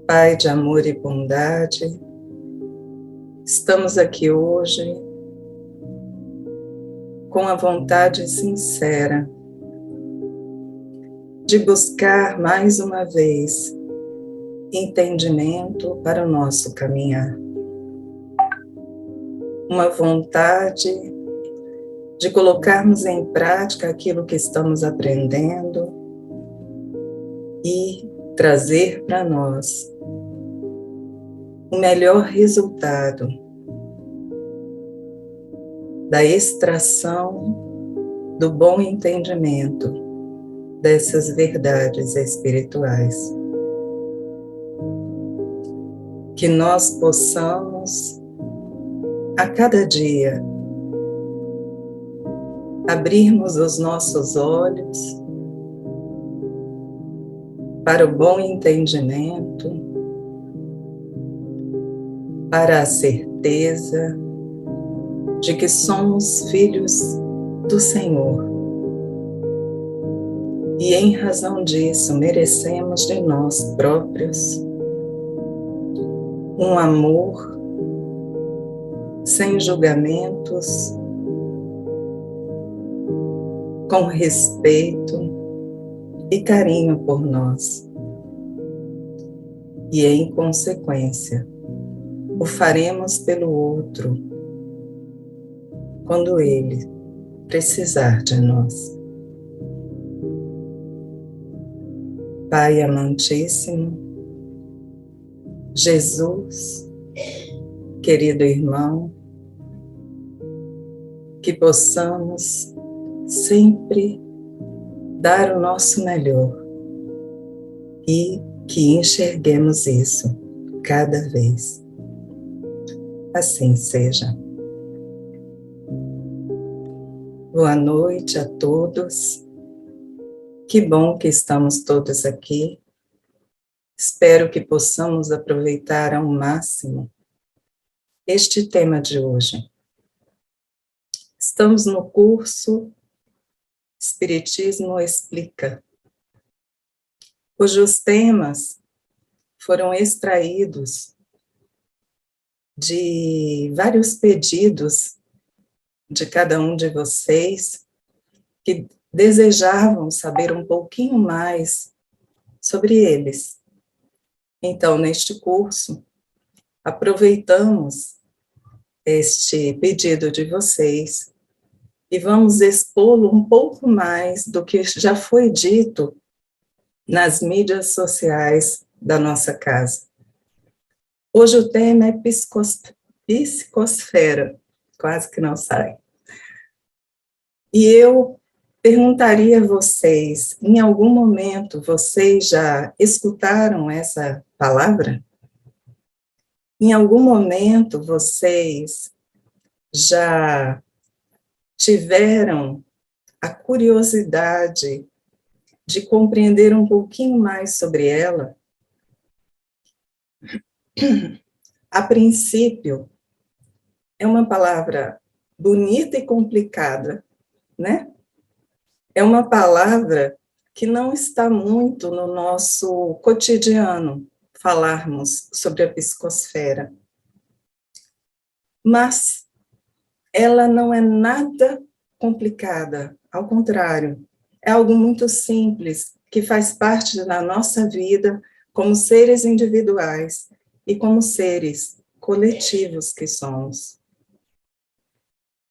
Pai de amor e bondade, estamos aqui hoje com a vontade sincera de buscar mais uma vez entendimento para o nosso caminhar. Uma vontade de colocarmos em prática aquilo que estamos aprendendo e trazer para nós o melhor resultado da extração do bom entendimento dessas verdades espirituais. Que nós possamos, a cada dia, abrirmos os nossos olhos para o bom entendimento, para a certeza de que somos filhos do Senhor. E em razão disso, merecemos de nós próprios um amor sem julgamentos, com respeito e carinho por nós. E em consequência, o faremos pelo outro quando ele precisar de nós. Pai amantíssimo, Jesus, querido irmão, que possamos sempre dar o nosso melhor e que enxerguemos isso cada vez. Assim seja. Boa noite a todos. Que bom que estamos todos aqui. Espero que possamos aproveitar ao máximo este tema de hoje. Estamos no curso Espiritismo Explica, cujos temas foram extraídos de vários pedidos de cada um de vocês que desejavam saber um pouquinho mais sobre eles. Então, neste curso, aproveitamos este pedido de vocês e vamos expô-lo um pouco mais do que já foi dito nas mídias sociais da nossa casa. Hoje o tema é psicosfera, quase que não sai. E eu perguntaria a vocês, em algum momento vocês já escutaram essa palavra? Em algum momento vocês já tiveram a curiosidade de compreender um pouquinho mais sobre ela? A princípio, é uma palavra bonita e complicada, né? É uma palavra que não está muito no nosso cotidiano, falarmos sobre a psicosfera. Mas ela não é nada complicada, ao contrário, é algo muito simples, que faz parte da nossa vida como seres individuais e como seres coletivos que somos.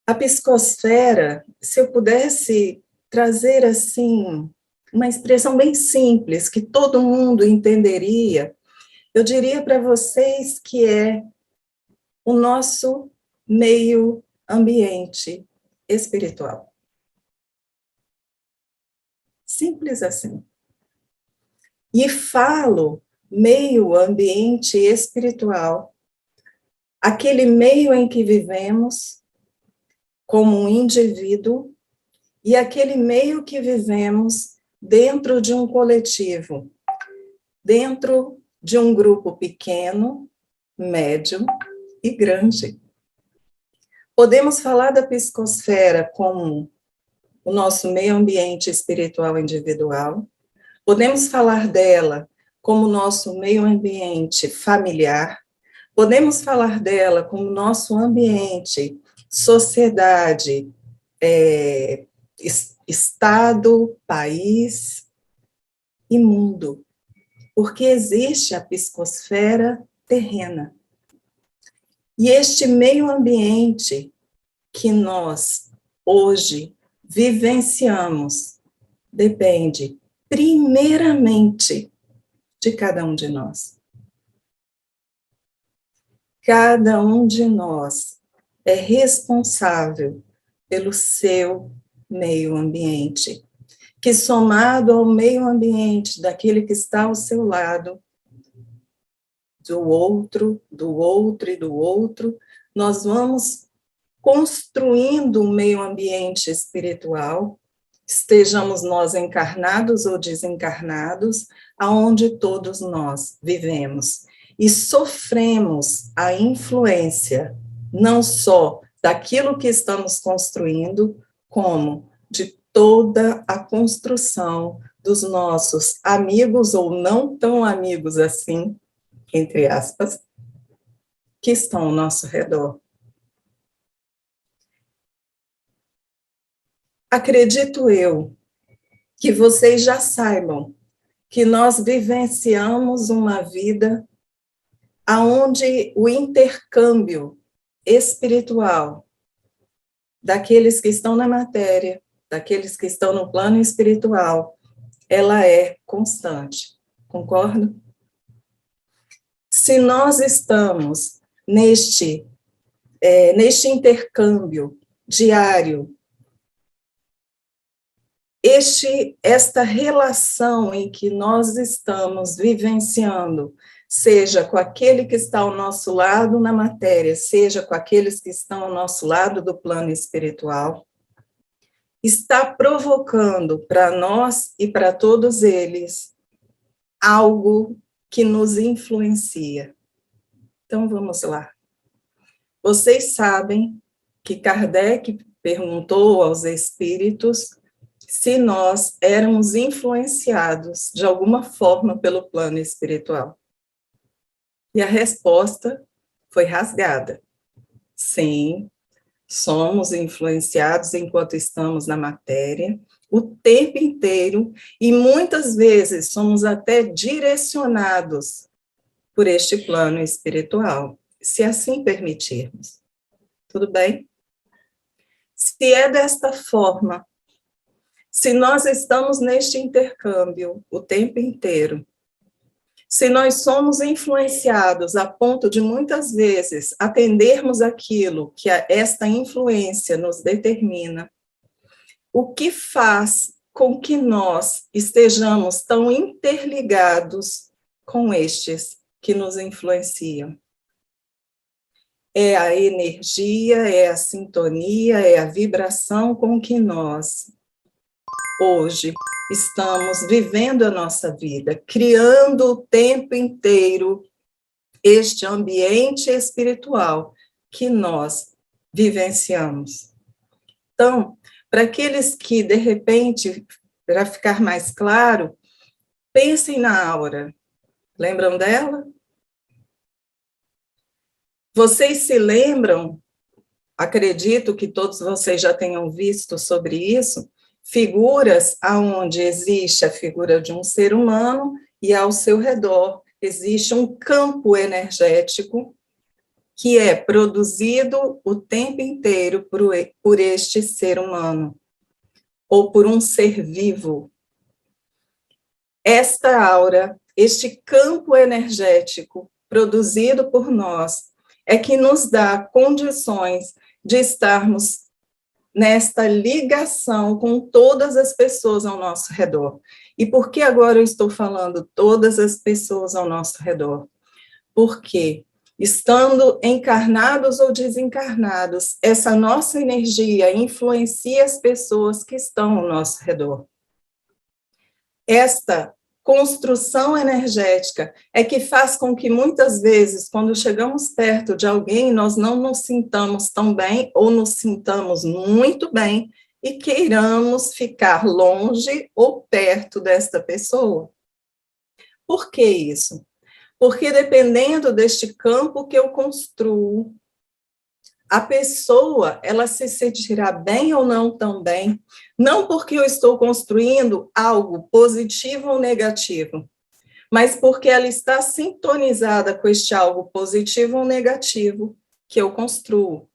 A psicosfera, se eu pudesse trazer assim uma expressão bem simples, que todo mundo entenderia, eu diria para vocês que é o nosso meio ambiente espiritual. Simples assim. E falo meio ambiente espiritual, aquele meio em que vivemos como um indivíduo e aquele meio que vivemos dentro de um coletivo, dentro de um grupo pequeno, médio e grande. Podemos falar da psicosfera como o nosso meio ambiente espiritual individual, podemos falar dela como nosso meio ambiente familiar, podemos falar dela como nosso ambiente, sociedade, estado, país e mundo, porque existe a psicosfera terrena. E este meio ambiente que nós hoje vivenciamos depende primeiramente de cada um de nós. Cada um de nós é responsável pelo seu meio ambiente, que somado ao meio ambiente daquele que está ao seu lado, do outro e do outro, nós vamos construindo um meio ambiente espiritual, estejamos nós encarnados ou desencarnados, aonde todos nós vivemos e sofremos a influência não só daquilo que estamos construindo, como de toda a construção dos nossos amigos ou não tão amigos assim, entre aspas, que estão ao nosso redor. Acredito eu que vocês já saibam que nós vivenciamos uma vida onde o intercâmbio espiritual daqueles que estão na matéria, daqueles que estão no plano espiritual, ela é constante, concordo? Se nós estamos neste intercâmbio diário, esta relação em que nós estamos vivenciando, seja com aquele que está ao nosso lado na matéria, seja com aqueles que estão ao nosso lado do plano espiritual, está provocando para nós e para todos eles algo que nos influencia. Então, vamos lá. Vocês sabem que Kardec perguntou aos espíritos se nós éramos influenciados de alguma forma pelo plano espiritual. E a resposta foi rasgada. Sim, somos influenciados enquanto estamos na matéria, o tempo inteiro, e muitas vezes somos até direcionados por este plano espiritual, se assim permitirmos. Tudo bem? Se é desta forma, se nós estamos neste intercâmbio o tempo inteiro, se nós somos influenciados a ponto de muitas vezes atendermos aquilo que esta influência nos determina, o que faz com que nós estejamos tão interligados com estes que nos influenciam? É a energia, é a sintonia, é a vibração com que nós hoje estamos vivendo a nossa vida, criando o tempo inteiro este ambiente espiritual que nós vivenciamos. Então, para aqueles que, de repente, para ficar mais claro, pensem na aura. Lembram dela? Vocês se lembram, acredito que todos vocês já tenham visto sobre isso, figuras onde existe a figura de um ser humano e ao seu redor existe um campo energético que é produzido o tempo inteiro por este ser humano, ou por um ser vivo. Esta aura, este campo energético produzido por nós, é que nos dá condições de estarmos nesta ligação com todas as pessoas ao nosso redor. E por que agora eu estou falando todas as pessoas ao nosso redor? Porque, estando encarnados ou desencarnados, essa nossa energia influencia as pessoas que estão ao nosso redor. Esta construção energética é que faz com que muitas vezes, quando chegamos perto de alguém, nós não nos sintamos tão bem ou nos sintamos muito bem e queiramos ficar longe ou perto desta pessoa. Por que isso? Porque dependendo deste campo que eu construo, a pessoa, ela se sentirá bem ou não tão bem, não porque eu estou construindo algo positivo ou negativo, mas porque ela está sintonizada com este algo positivo ou negativo que eu construo.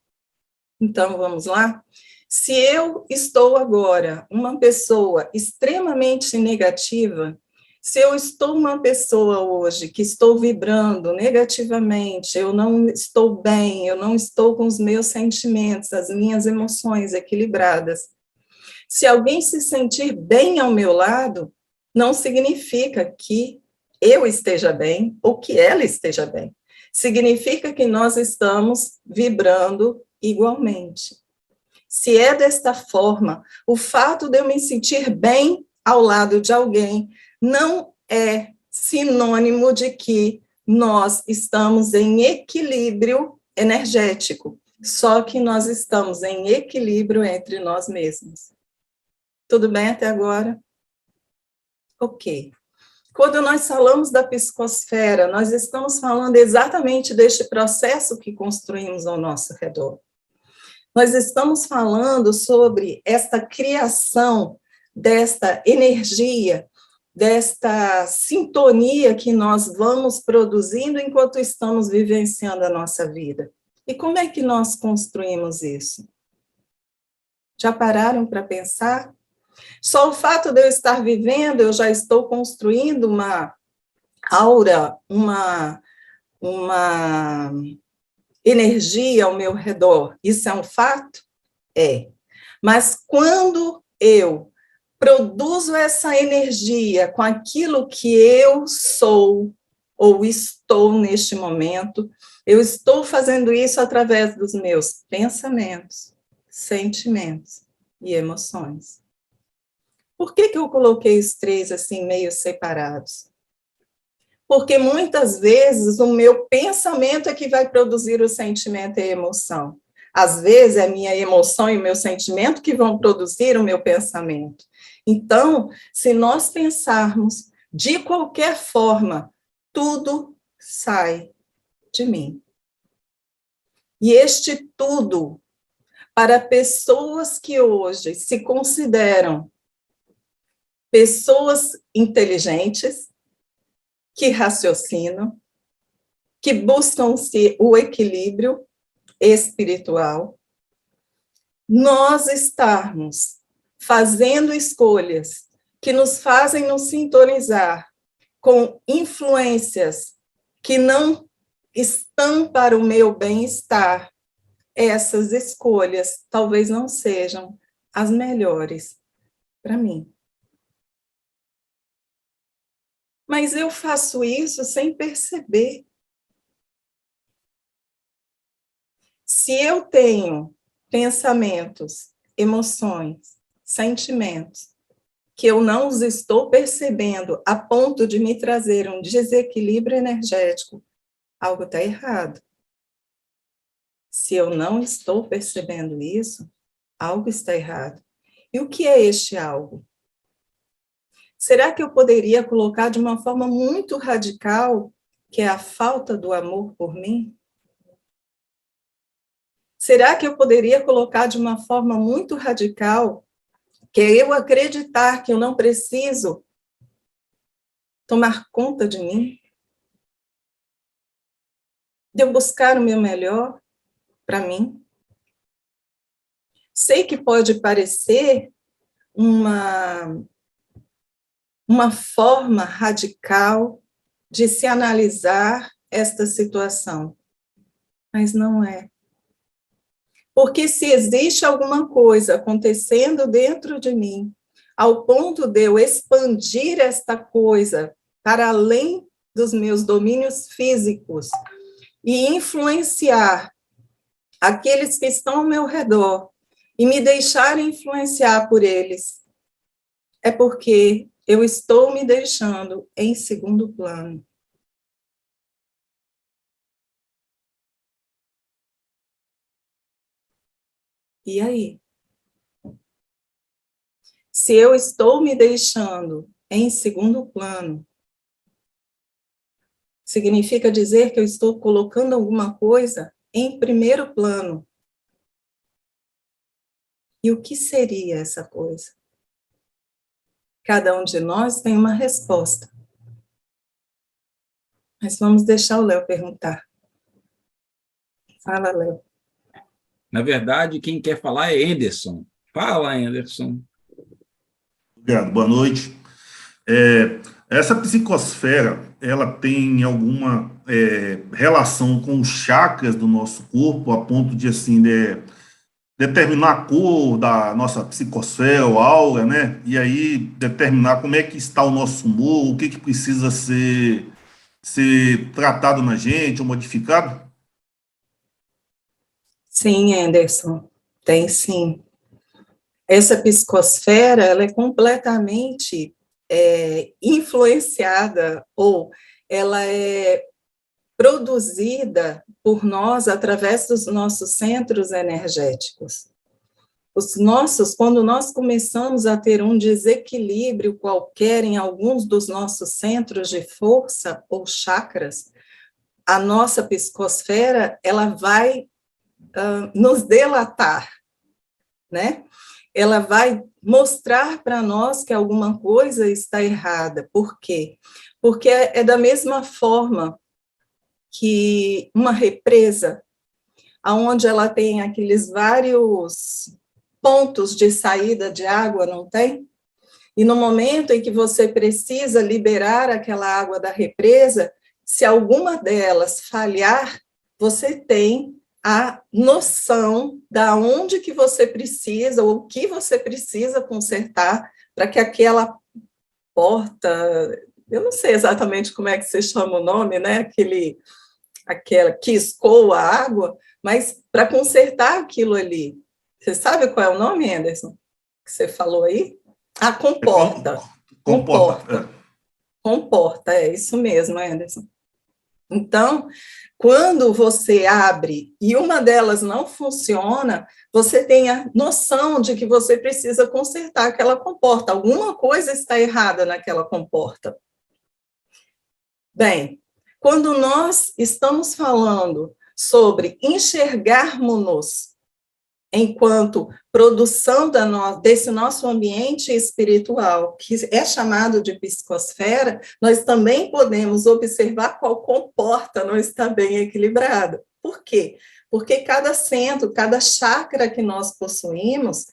Então, vamos lá? Se eu estou agora uma pessoa extremamente negativa, se eu estou uma pessoa hoje que estou vibrando negativamente, eu não estou bem, eu não estou com os meus sentimentos, as minhas emoções equilibradas. Se alguém se sentir bem ao meu lado, não significa que eu esteja bem ou que ela esteja bem. Significa que nós estamos vibrando igualmente. Se é desta forma, o fato de eu me sentir bem ao lado de alguém não é sinônimo de que nós estamos em equilíbrio energético, só que nós estamos em equilíbrio entre nós mesmos. Tudo bem até agora? Ok. Quando nós falamos da psicosfera, nós estamos falando exatamente deste processo que construímos ao nosso redor. Nós estamos falando sobre esta criação desta energia, desta sintonia que nós vamos produzindo enquanto estamos vivenciando a nossa vida. E como é que nós construímos isso? Já pararam para pensar? Só o fato de eu estar vivendo, eu já estou construindo uma aura, uma energia ao meu redor. Isso é um fato? É. Mas quando eu produzo essa energia com aquilo que eu sou ou estou neste momento, eu estou fazendo isso através dos meus pensamentos, sentimentos e emoções. Por que eu coloquei os três assim meio separados? Porque muitas vezes o meu pensamento é que vai produzir o sentimento e a emoção. Às vezes é a minha emoção e o meu sentimento que vão produzir o meu pensamento. Então, se nós pensarmos de qualquer forma, tudo sai de mim. E este tudo, para pessoas que hoje se consideram pessoas inteligentes, que raciocinam, que buscam o equilíbrio espiritual, nós estarmos fazendo escolhas que nos fazem nos sintonizar com influências que não estão para o meu bem-estar, essas escolhas talvez não sejam as melhores para mim. Mas eu faço isso sem perceber. Se eu tenho pensamentos, emoções, sentimentos, que eu não os estou percebendo a ponto de me trazer um desequilíbrio energético, algo está errado. Se eu não estou percebendo isso, algo está errado. E o que é este algo? Será que eu poderia colocar de uma forma muito radical, que é a falta do amor por mim? Será que eu poderia colocar de uma forma muito radical, que é eu acreditar que eu não preciso tomar conta de mim? De eu buscar o meu melhor para mim? Sei que pode parecer uma forma radical de se analisar esta situação, mas não é. Porque se existe alguma coisa acontecendo dentro de mim, ao ponto de eu expandir esta coisa para além dos meus domínios físicos e influenciar aqueles que estão ao meu redor e me deixar influenciar por eles, é porque eu estou me deixando em segundo plano. E aí? Se eu estou me deixando em segundo plano, significa dizer que eu estou colocando alguma coisa em primeiro plano. E o que seria essa coisa? Cada um de nós tem uma resposta. Mas vamos deixar o Léo perguntar. Fala, Léo. Na verdade, quem quer falar é Anderson. Fala, Anderson. Obrigado, boa noite. Essa psicosfera, ela tem alguma relação com os chakras do nosso corpo, a ponto de, assim, determinar a cor da nossa psicosfera ou aura, né? E aí determinar como é que está o nosso humor, o que que precisa ser tratado na gente ou modificado? Sim, Anderson, tem sim. Essa psicosfera, ela é completamente influenciada, ou ela é produzida por nós através dos nossos centros energéticos. Quando nós começamos a ter um desequilíbrio qualquer em alguns dos nossos centros de força ou chakras, a nossa psicosfera, ela vai nos delatar, né? Ela vai mostrar para nós que alguma coisa está errada. Por quê? Porque é da mesma forma que uma represa, onde ela tem aqueles vários pontos de saída de água, não tem? E no momento em que você precisa liberar aquela água da represa, se alguma delas falhar, você tem a noção da onde que você precisa, ou o que você precisa consertar para que aquela porta, eu não sei exatamente como é que você chama o nome, né? Aquela que escoa a água, mas para consertar aquilo ali. Você sabe qual é o nome, Anderson? Que você falou aí? Ah, comporta. Comporta. Comporta, é isso mesmo, Anderson. Então, quando você abre e uma delas não funciona, você tem a noção de que você precisa consertar aquela comporta. Alguma coisa está errada naquela comporta. Bem, quando nós estamos falando sobre enxergarmos-nos enquanto produção desse nosso ambiente espiritual, que é chamado de psicosfera, nós também podemos observar qual comporta não está bem equilibrado. Por quê? Porque cada centro, cada chakra que nós possuímos,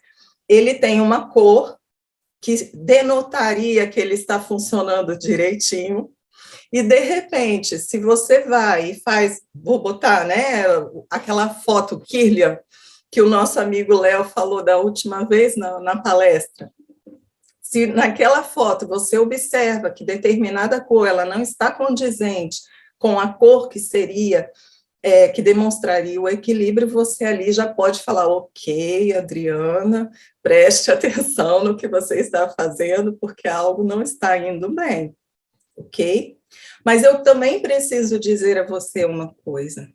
ele tem uma cor que denotaria que ele está funcionando direitinho. E, de repente, se você vai e faz, vou botar, né, aquela foto Kirlian, que o nosso amigo Léo falou da última vez na palestra. Se naquela foto você observa que determinada cor ela não está condizente com a cor que seria, que demonstraria o equilíbrio, você ali já pode falar, ok, Adriana, preste atenção no que você está fazendo, porque algo não está indo bem, ok? Mas eu também preciso dizer a você uma coisa.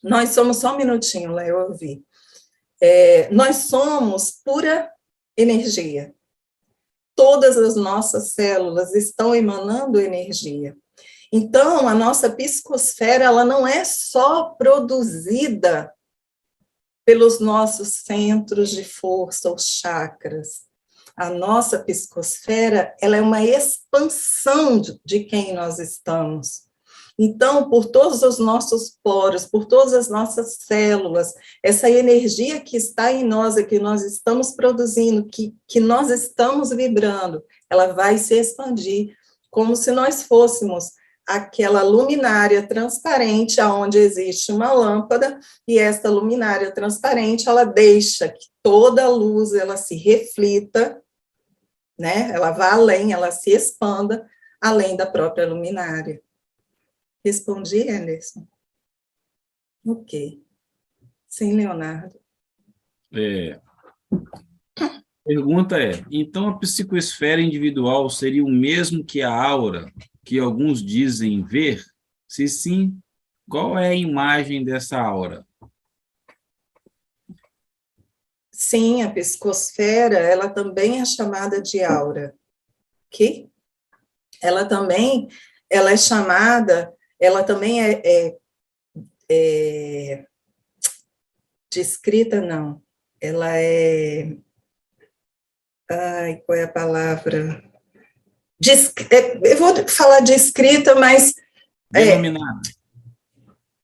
Nós somos, só um minutinho, Léo, eu ouvi. Nós somos pura energia. Todas as nossas células estão emanando energia. Então, a nossa psicosfera, ela não é só produzida pelos nossos centros de força, os chakras. A nossa psicosfera, ela é uma expansão de quem nós estamos. Então, por todos os nossos poros, por todas as nossas células, essa energia que está em nós e que nós estamos produzindo, que nós estamos vibrando, ela vai se expandir, como se nós fôssemos aquela luminária transparente, onde existe uma lâmpada, e esta luminária transparente, ela deixa que toda a luz, ela se reflita, né? Ela vá além, ela se expanda, além da própria luminária. Respondi, Anderson? Ok. Sim, Leonardo. Pergunta é, então a psicosfera individual seria o mesmo que a aura, que alguns dizem ver? Se sim, qual é a imagem dessa aura? Sim, a psicosfera, ela também é chamada de aura, ok? Ela é chamada ela também é descrita, não. Ela é... Ai, qual é a palavra? Eu vou falar descrita, mas... Denominada.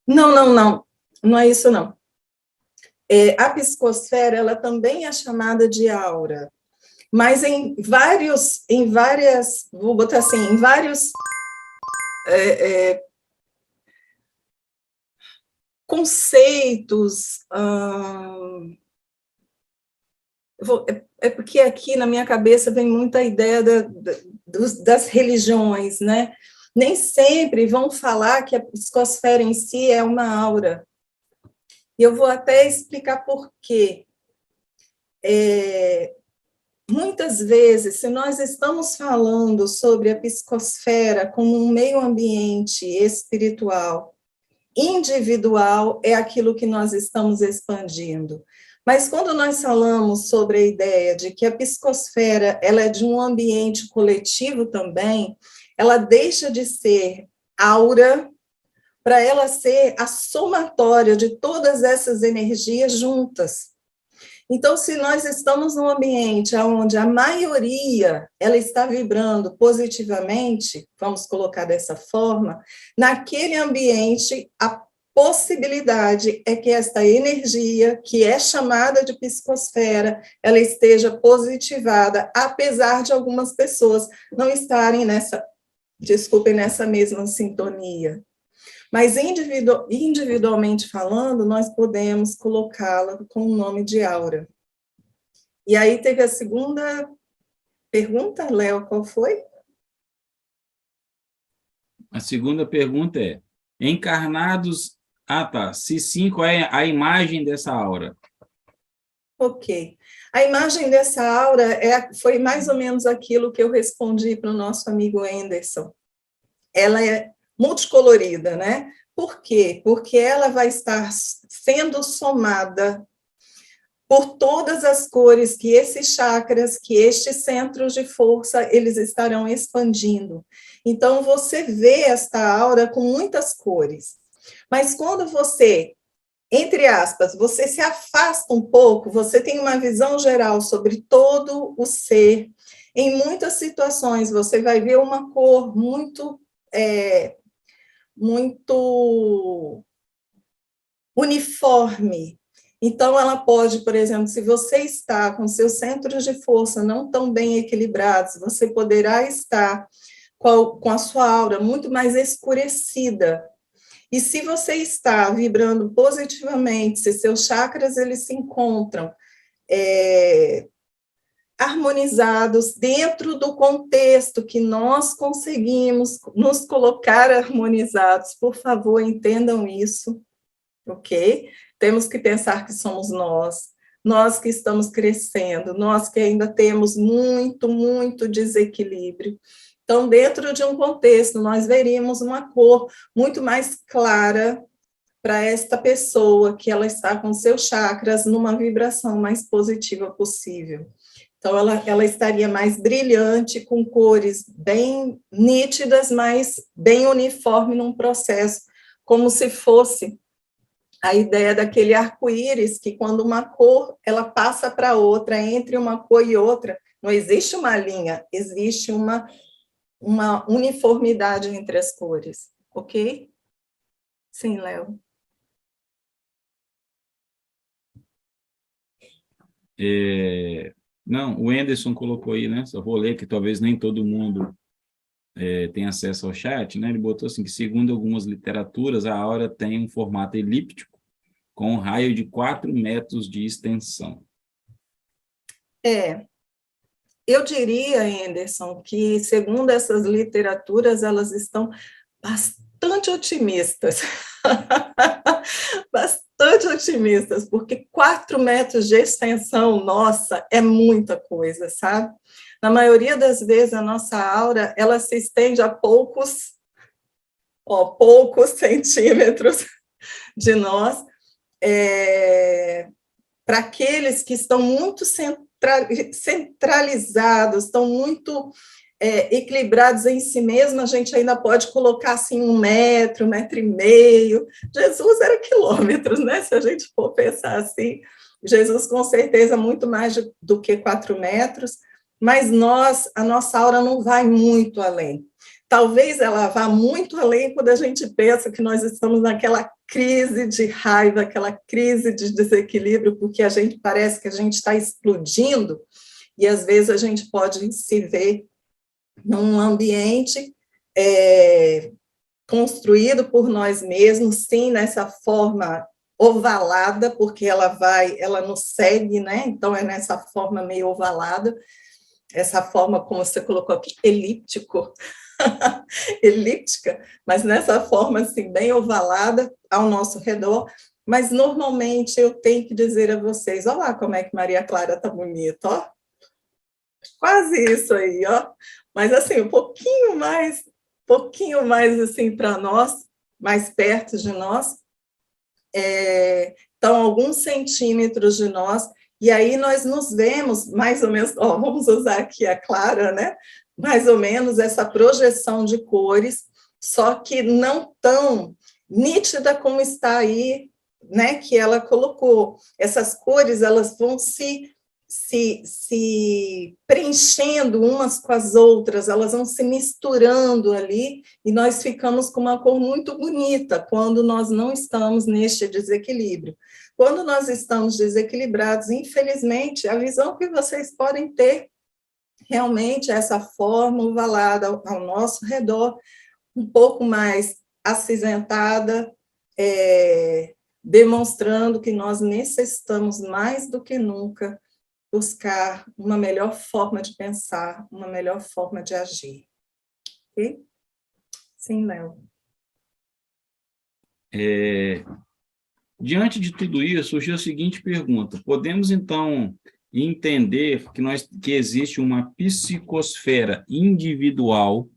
Não. Não é isso, não. A psicosfera, ela também é chamada de aura, mas vou botar assim, em vários conceitos, porque aqui na minha cabeça vem muita ideia das religiões, né? Nem sempre vão falar que a psicosfera em si é uma aura. E eu vou até explicar por quê. Muitas vezes, se nós estamos falando sobre a psicosfera como um meio ambiente espiritual, individual é aquilo que nós estamos expandindo. Mas quando nós falamos sobre a ideia de que a psicosfera ela é de um ambiente coletivo também, ela deixa de ser aura para ela ser a somatória de todas essas energias juntas. Então, se nós estamos num ambiente onde a maioria ela está vibrando positivamente, vamos colocar dessa forma, naquele ambiente a possibilidade é que esta energia, que é chamada de psicosfera, ela esteja positivada, apesar de algumas pessoas não estarem nessa mesma sintonia. Mas individualmente falando, nós podemos colocá-la com o nome de aura. E aí teve a segunda pergunta, Léo, qual foi? A segunda pergunta é: encarnados... Se sim, qual é a imagem dessa aura? Ok. A imagem dessa aura foi mais ou menos aquilo que eu respondi para o nosso amigo Anderson. Ela é multicolorida, né? Por quê? Porque ela vai estar sendo somada por todas as cores que esses chakras, que estes centros de força, eles estarão expandindo. Então, você vê esta aura com muitas cores. Mas quando você, entre aspas, você se afasta um pouco, você tem uma visão geral sobre todo o ser. Em muitas situações, você vai ver uma cor muito uniforme. Então, ela pode, por exemplo, se você está com seus centros de força não tão bem equilibrados, você poderá estar com a sua aura muito mais escurecida. E se você está vibrando positivamente, se seus chakras eles se encontram harmonizados dentro do contexto que nós conseguimos nos colocar harmonizados, por favor, entendam isso, ok? Temos que pensar que somos nós que estamos crescendo, nós que ainda temos muito desequilíbrio. Então, dentro de um contexto, nós veríamos uma cor muito mais clara para esta pessoa, que ela está com seus chakras numa vibração mais positiva possível. Então, ela estaria mais brilhante, com cores bem nítidas, mas bem uniforme num processo, como se fosse a ideia daquele arco-íris, que quando uma cor ela passa para outra, entre uma cor e outra, não existe uma linha, existe uma uniformidade entre as cores, ok? Sim, Léo. Não, o Anderson colocou aí, né? Só vou ler que talvez nem todo mundo tenha acesso ao chat, né? Ele botou assim que, segundo algumas literaturas, a aura tem um formato elíptico com um raio de 4 metros de extensão. Eu diria, Anderson, que, segundo essas literaturas, elas estão bastante otimistas. Bastante otimistas, porque 4 metros de extensão, nossa, é muita coisa, sabe? Na maioria das vezes, a nossa aura, ela se estende a poucos centímetros de nós, para aqueles que estão muito centralizados, estão muito equilibrados em si mesmo, a gente ainda pode colocar assim 1 metro, 1,5 metro. Jesus era quilômetros, né? Se a gente for pensar assim, Jesus com certeza muito mais do que 4 metros, mas a nossa aura não vai muito além. Talvez ela vá muito além quando a gente pensa que nós estamos naquela crise de raiva, aquela crise de desequilíbrio, porque a gente parece que a gente está explodindo, e às vezes a gente pode se ver num ambiente construído por nós mesmos, sim, nessa forma ovalada, porque ela nos segue, né? Então é nessa forma meio ovalada, essa forma, como você colocou aqui, elíptica, mas nessa forma, assim, bem ovalada ao nosso redor, mas normalmente eu tenho que dizer a vocês, olha lá como é que Maria Clara está bonita, ó, quase isso aí, ó, mas assim, um pouquinho mais assim para nós, mais perto de nós, então alguns centímetros de nós, e aí nós nos vemos mais ou menos, ó, vamos usar aqui a Clara, né? Mais ou menos essa projeção de cores, só que não tão nítida como está aí, né? Que ela colocou. Essas cores, elas vão se preenchendo umas com as outras, elas vão se misturando ali, e nós ficamos com uma cor muito bonita quando nós não estamos neste desequilíbrio. Quando nós estamos desequilibrados, infelizmente, a visão que vocês podem ter realmente é essa forma ovalada ao nosso redor, um pouco mais acinzentada, demonstrando que nós necessitamos mais do que nunca buscar uma melhor forma de pensar, uma melhor forma de agir. Ok? Sim, Léo. Diante de tudo isso, surgiu a seguinte pergunta: podemos, então, entender que existe uma psicosfera individual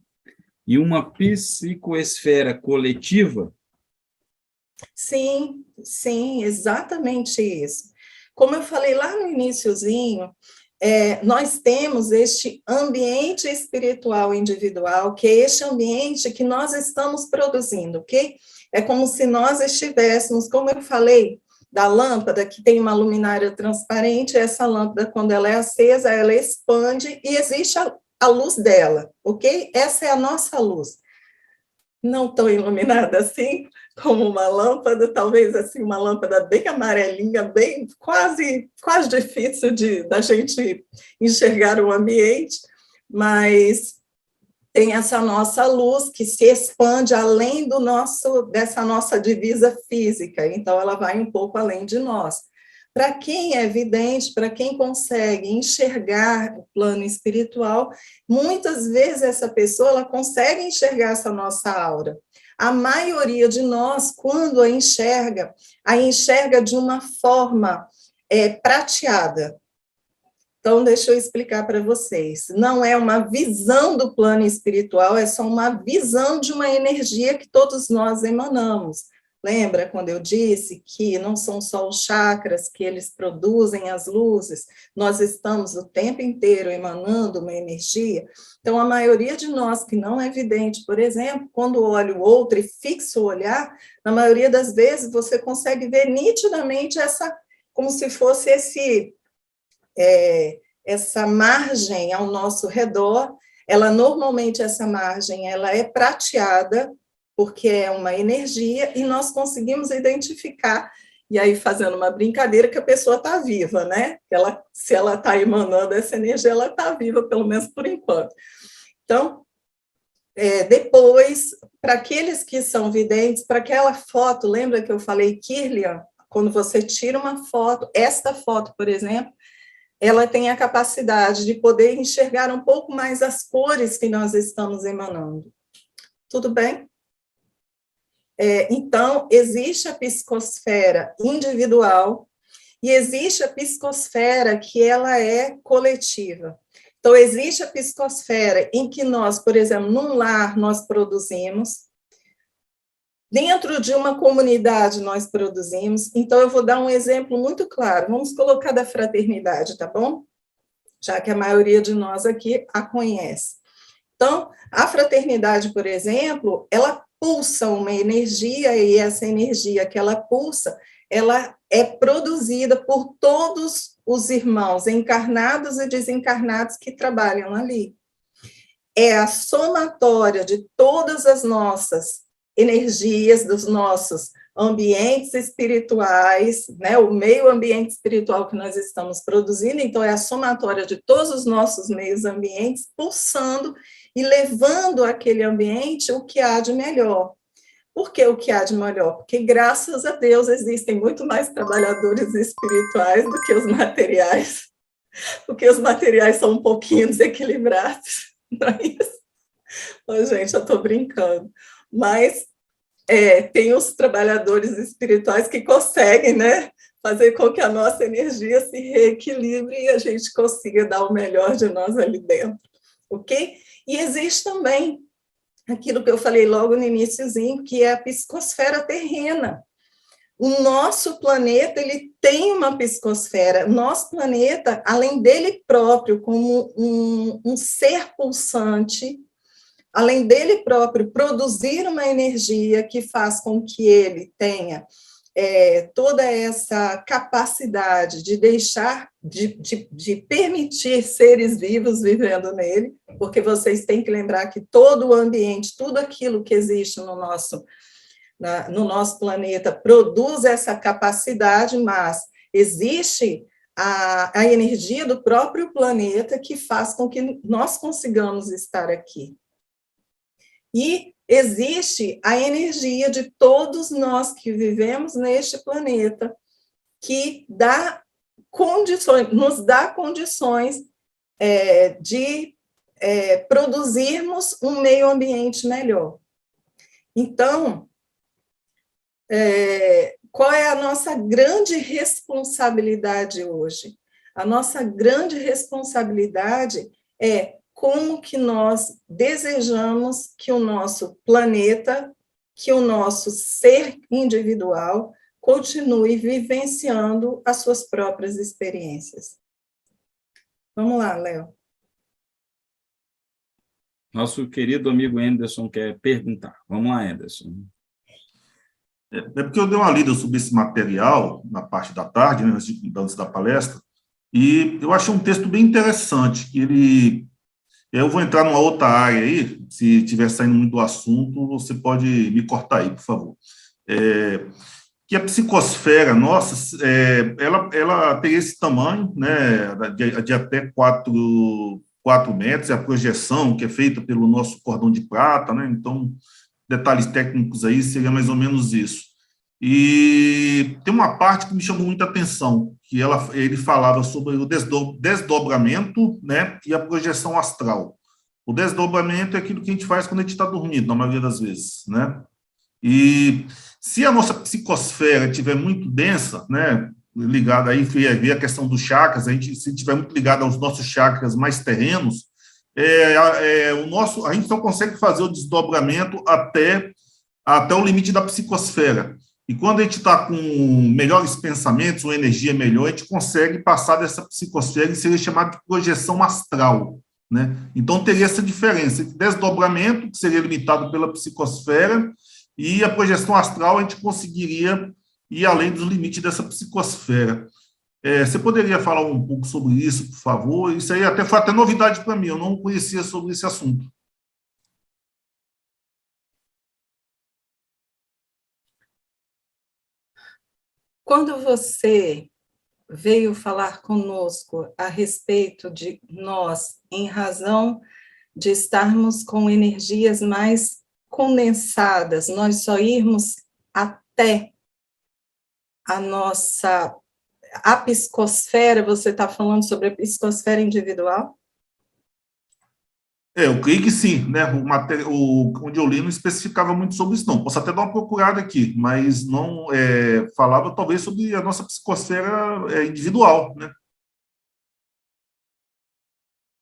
e uma psicoesfera coletiva? Sim, sim, exatamente isso. Como eu falei lá no iniciozinho, nós temos este ambiente espiritual individual, que é este ambiente que nós estamos produzindo, ok? É como se nós estivéssemos, como eu falei, da lâmpada, que tem uma luminária transparente, essa lâmpada, quando ela é acesa, ela expande e existe a luz dela, ok? Essa é a nossa luz. Não tão iluminada assim, como uma lâmpada, talvez assim, uma lâmpada bem amarelinha, bem quase difícil da gente enxergar o ambiente, mas tem essa nossa luz que se expande além dessa nossa divisa física, então ela vai um pouco além de nós. Para quem é vidente, para quem consegue enxergar o plano espiritual, muitas vezes essa pessoa ela consegue enxergar essa nossa aura. A maioria de nós, quando a enxerga de uma forma prateada. Então, deixa eu explicar para vocês. Não é uma visão do plano espiritual, é só uma visão de uma energia que todos nós emanamos. Lembra quando eu disse que não são só os chakras que eles produzem as luzes, nós estamos o tempo inteiro emanando uma energia? Então, a maioria de nós que não é vidente, por exemplo, quando olha o outro e fixa o olhar, na maioria das vezes você consegue ver nitidamente como se fosse essa margem ao nosso redor. Normalmente essa margem ela é prateada, porque é uma energia, e nós conseguimos identificar, e aí fazendo uma brincadeira, que a pessoa está viva, né? Se ela está emanando essa energia, ela está viva, pelo menos por enquanto. Então, depois, para aqueles que são videntes, para aquela foto, lembra que eu falei, Kirlian, quando você tira uma foto, esta foto, por exemplo, ela tem a capacidade de poder enxergar um pouco mais as cores que nós estamos emanando. Tudo bem? Então, existe a psicosfera individual e existe a psicosfera que ela é coletiva. Então, existe a psicosfera em que nós, por exemplo, num lar nós produzimos, dentro de uma comunidade nós produzimos. Então, eu vou dar um exemplo muito claro. Vamos colocar da fraternidade, tá bom? Já que a maioria de nós aqui a conhece. Então, a fraternidade, por exemplo, ela pulsa uma energia, e essa energia que ela pulsa, ela é produzida por todos os irmãos, encarnados e desencarnados, que trabalham ali. É a somatória de todas as nossas energias, dos nossos ambientes espirituais, né, o meio ambiente espiritual que nós estamos produzindo, então é a somatória de todos os nossos meios ambientes pulsando e levando àquele ambiente o que há de melhor. Por que o que há de melhor? Porque, graças a Deus, existem muito mais trabalhadores espirituais do que os materiais, porque os materiais são um pouquinho desequilibrados, não é isso? Oh, gente, eu estou brincando, mas tem os trabalhadores espirituais que conseguem, né, fazer com que a nossa energia se reequilibre e a gente consiga dar o melhor de nós ali dentro, ok? E existe também aquilo que eu falei logo no iniciozinho, que é a psicosfera terrena. O nosso planeta, ele tem uma psicosfera. O nosso planeta, além dele próprio, como um ser pulsante, além dele próprio produzir uma energia que faz com que ele tenha toda essa capacidade de deixar, de permitir seres vivos vivendo nele, porque vocês têm que lembrar que todo o ambiente, tudo aquilo que existe no nosso planeta produz essa capacidade, mas existe a energia do próprio planeta que faz com que nós consigamos estar aqui. E existe a energia de todos nós que vivemos neste planeta, que nos dá condições de produzirmos um meio ambiente melhor. Então, qual é a nossa grande responsabilidade hoje? A nossa grande responsabilidade é como que nós desejamos que o nosso planeta, que o nosso ser individual continue vivenciando as suas próprias experiências. Vamos lá, Léo. Nosso querido amigo Anderson quer perguntar. Vamos lá, Anderson. É porque eu dei uma lida sobre esse material na parte da tarde, né, antes da palestra, e eu achei um texto bem interessante, que eu vou entrar numa outra área aí, se estiver saindo muito do assunto, você pode me cortar aí, por favor. Que a psicosfera nossa, ela tem esse tamanho, né, de até 4 metros, é a projeção que é feita pelo nosso cordão de prata, né, então, detalhes técnicos aí, seria mais ou menos isso. E tem uma parte que me chamou muita atenção, que ele falava sobre o desdobramento, né, e a projeção astral. O desdobramento é aquilo que a gente faz quando a gente está dormindo, na maioria das vezes, né? E se a nossa psicosfera estiver muito densa, né, ligada aí, ver a questão dos chakras, se estiver muito ligada aos nossos chakras mais terrenos, a gente só consegue fazer o desdobramento até o limite da psicosfera. E quando a gente está com melhores pensamentos, uma energia melhor, a gente consegue passar dessa psicosfera e seria chamado de projeção astral, né? Então, teria essa diferença entre desdobramento, que seria limitado pela psicosfera, e a projeção astral, a gente conseguiria ir além dos limites dessa psicosfera. Você poderia falar um pouco sobre isso, por favor? Isso aí foi até novidade para mim, eu não conhecia sobre esse assunto. Quando você veio falar conosco a respeito de nós, em razão de estarmos com energias mais condensadas, nós só irmos até a psicosfera, você está falando sobre a psicosfera individual? Eu creio que sim, né? Onde eu li não especificava muito sobre isso, não. Posso até dar uma procurada aqui, mas não falava talvez sobre a nossa psicosfera individual, né?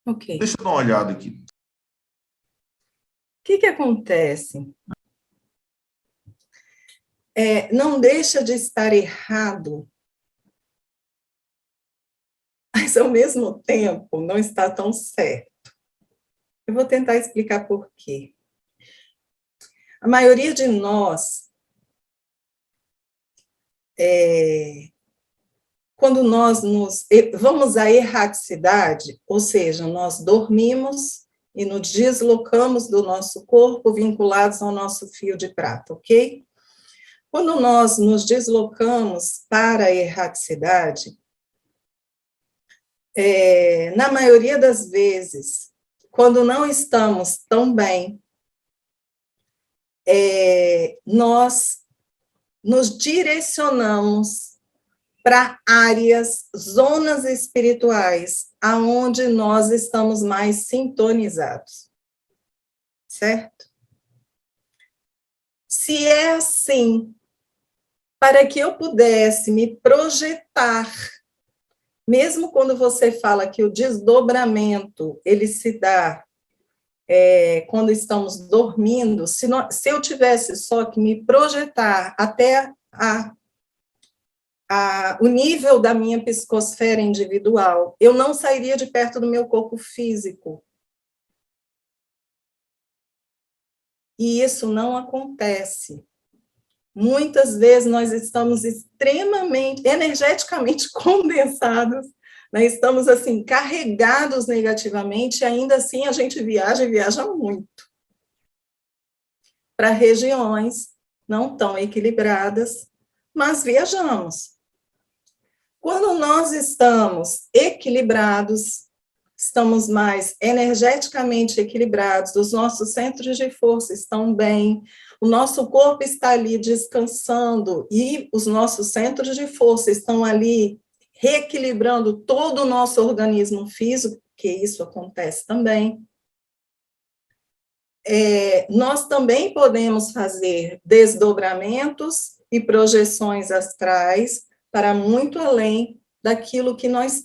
Ok. Deixa eu dar uma olhada aqui. O que acontece? Não deixa de estar errado, mas, ao mesmo tempo, não está tão certo. Eu vou tentar explicar por quê. A maioria de nós, quando nós vamos à erraticidade, ou seja, nós dormimos e nos deslocamos do nosso corpo vinculados ao nosso fio de prata, ok? Quando nós nos deslocamos para a erraticidade, na maioria das vezes, quando não estamos tão bem, nós nos direcionamos para áreas, zonas espirituais, aonde nós estamos mais sintonizados, certo? Se é assim, para que eu pudesse me projetar, mesmo quando você fala que o desdobramento, ele se dá quando estamos dormindo, se eu tivesse só que me projetar até o nível da minha psicosfera individual, eu não sairia de perto do meu corpo físico. E isso não acontece. Muitas vezes nós estamos extremamente, energeticamente condensados, né? Estamos, assim, carregados negativamente, e ainda assim a gente viaja e viaja muito para regiões não tão equilibradas, mas viajamos. Quando nós estamos equilibrados, estamos mais energeticamente equilibrados, os nossos centros de força estão bem, o nosso corpo está ali descansando e os nossos centros de força estão ali reequilibrando todo o nosso organismo físico, que isso acontece também. Nós também podemos fazer desdobramentos e projeções astrais para muito além daquilo que nós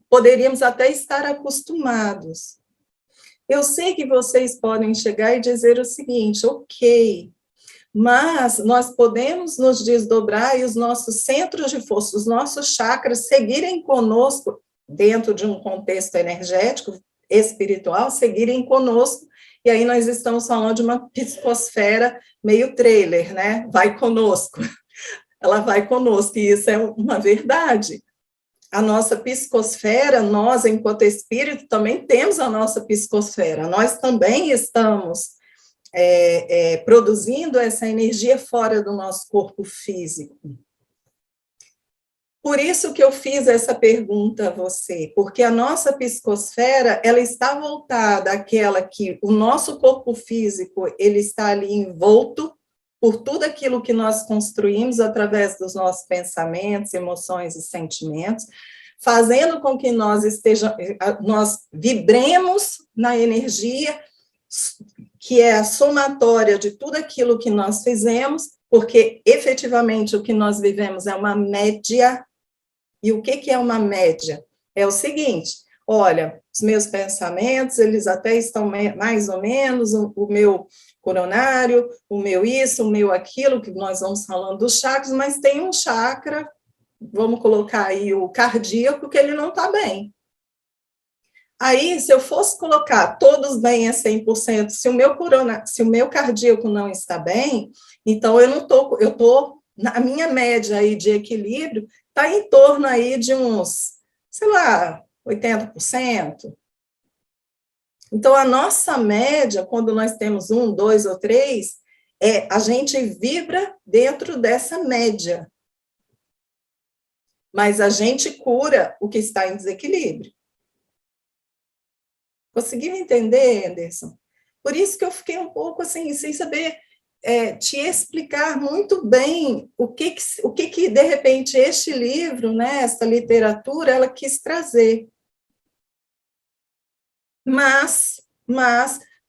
poderíamos até estar acostumados. Eu sei que vocês podem chegar e dizer o seguinte, ok, mas nós podemos nos desdobrar e os nossos centros de força, os nossos chakras seguirem conosco, dentro de um contexto energético, espiritual, seguirem conosco, e aí nós estamos falando de uma psicosfera meio trailer, né? Vai conosco. Ela vai conosco, e isso é uma verdade. A nossa psicosfera, nós, enquanto espírito, também temos a nossa psicosfera, nós também estamos produzindo essa energia fora do nosso corpo físico. Por isso que eu fiz essa pergunta a você, porque a nossa psicosfera, ela está voltada àquela que o nosso corpo físico, ele está ali envolto por tudo aquilo que nós construímos através dos nossos pensamentos, emoções e sentimentos, fazendo com que nós vibremos na energia que é a somatória de tudo aquilo que nós fizemos, porque efetivamente o que nós vivemos é uma média. E o que é uma média? É o seguinte, olha, os meus pensamentos, eles até estão mais ou menos, o meu coronário, o meu isso, o meu aquilo, que nós vamos falando dos chakras, mas tem um chakra, vamos colocar aí o cardíaco, que ele não está bem. Aí, se eu fosse colocar todos bem a 100%, se o meu cardíaco não está bem, então eu estou na minha média aí de equilíbrio, está em torno aí de uns, sei lá, 80%. Então, a nossa média, quando nós temos 1, 2 ou 3, a gente vibra dentro dessa média. Mas a gente cura o que está em desequilíbrio. Conseguiu entender, Anderson? Por isso que eu fiquei um pouco assim, sem saber te explicar muito bem o que de repente, este livro, né, essa literatura, ela quis trazer. Mas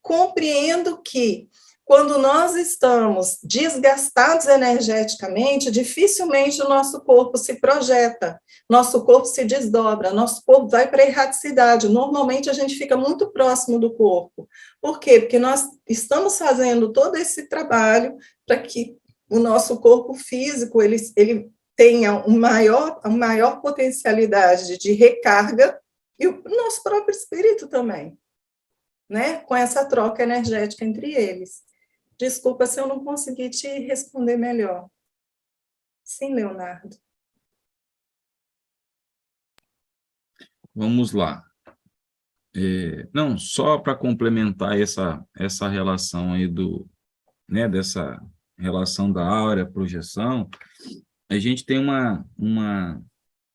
compreendo que, quando nós estamos desgastados energeticamente, dificilmente o nosso corpo se projeta, nosso corpo se desdobra, nosso corpo vai para a erraticidade. Normalmente, a gente fica muito próximo do corpo. Por quê? Porque nós estamos fazendo todo esse trabalho para que o nosso corpo físico ele tenha uma maior potencialidade de recarga, e o nosso próprio espírito também. né, com essa troca energética entre eles. Desculpa se eu não consegui te responder melhor. Sim, Leonardo. Vamos lá. Não, só para complementar essa relação aí né, dessa relação da áurea, projeção, a gente tem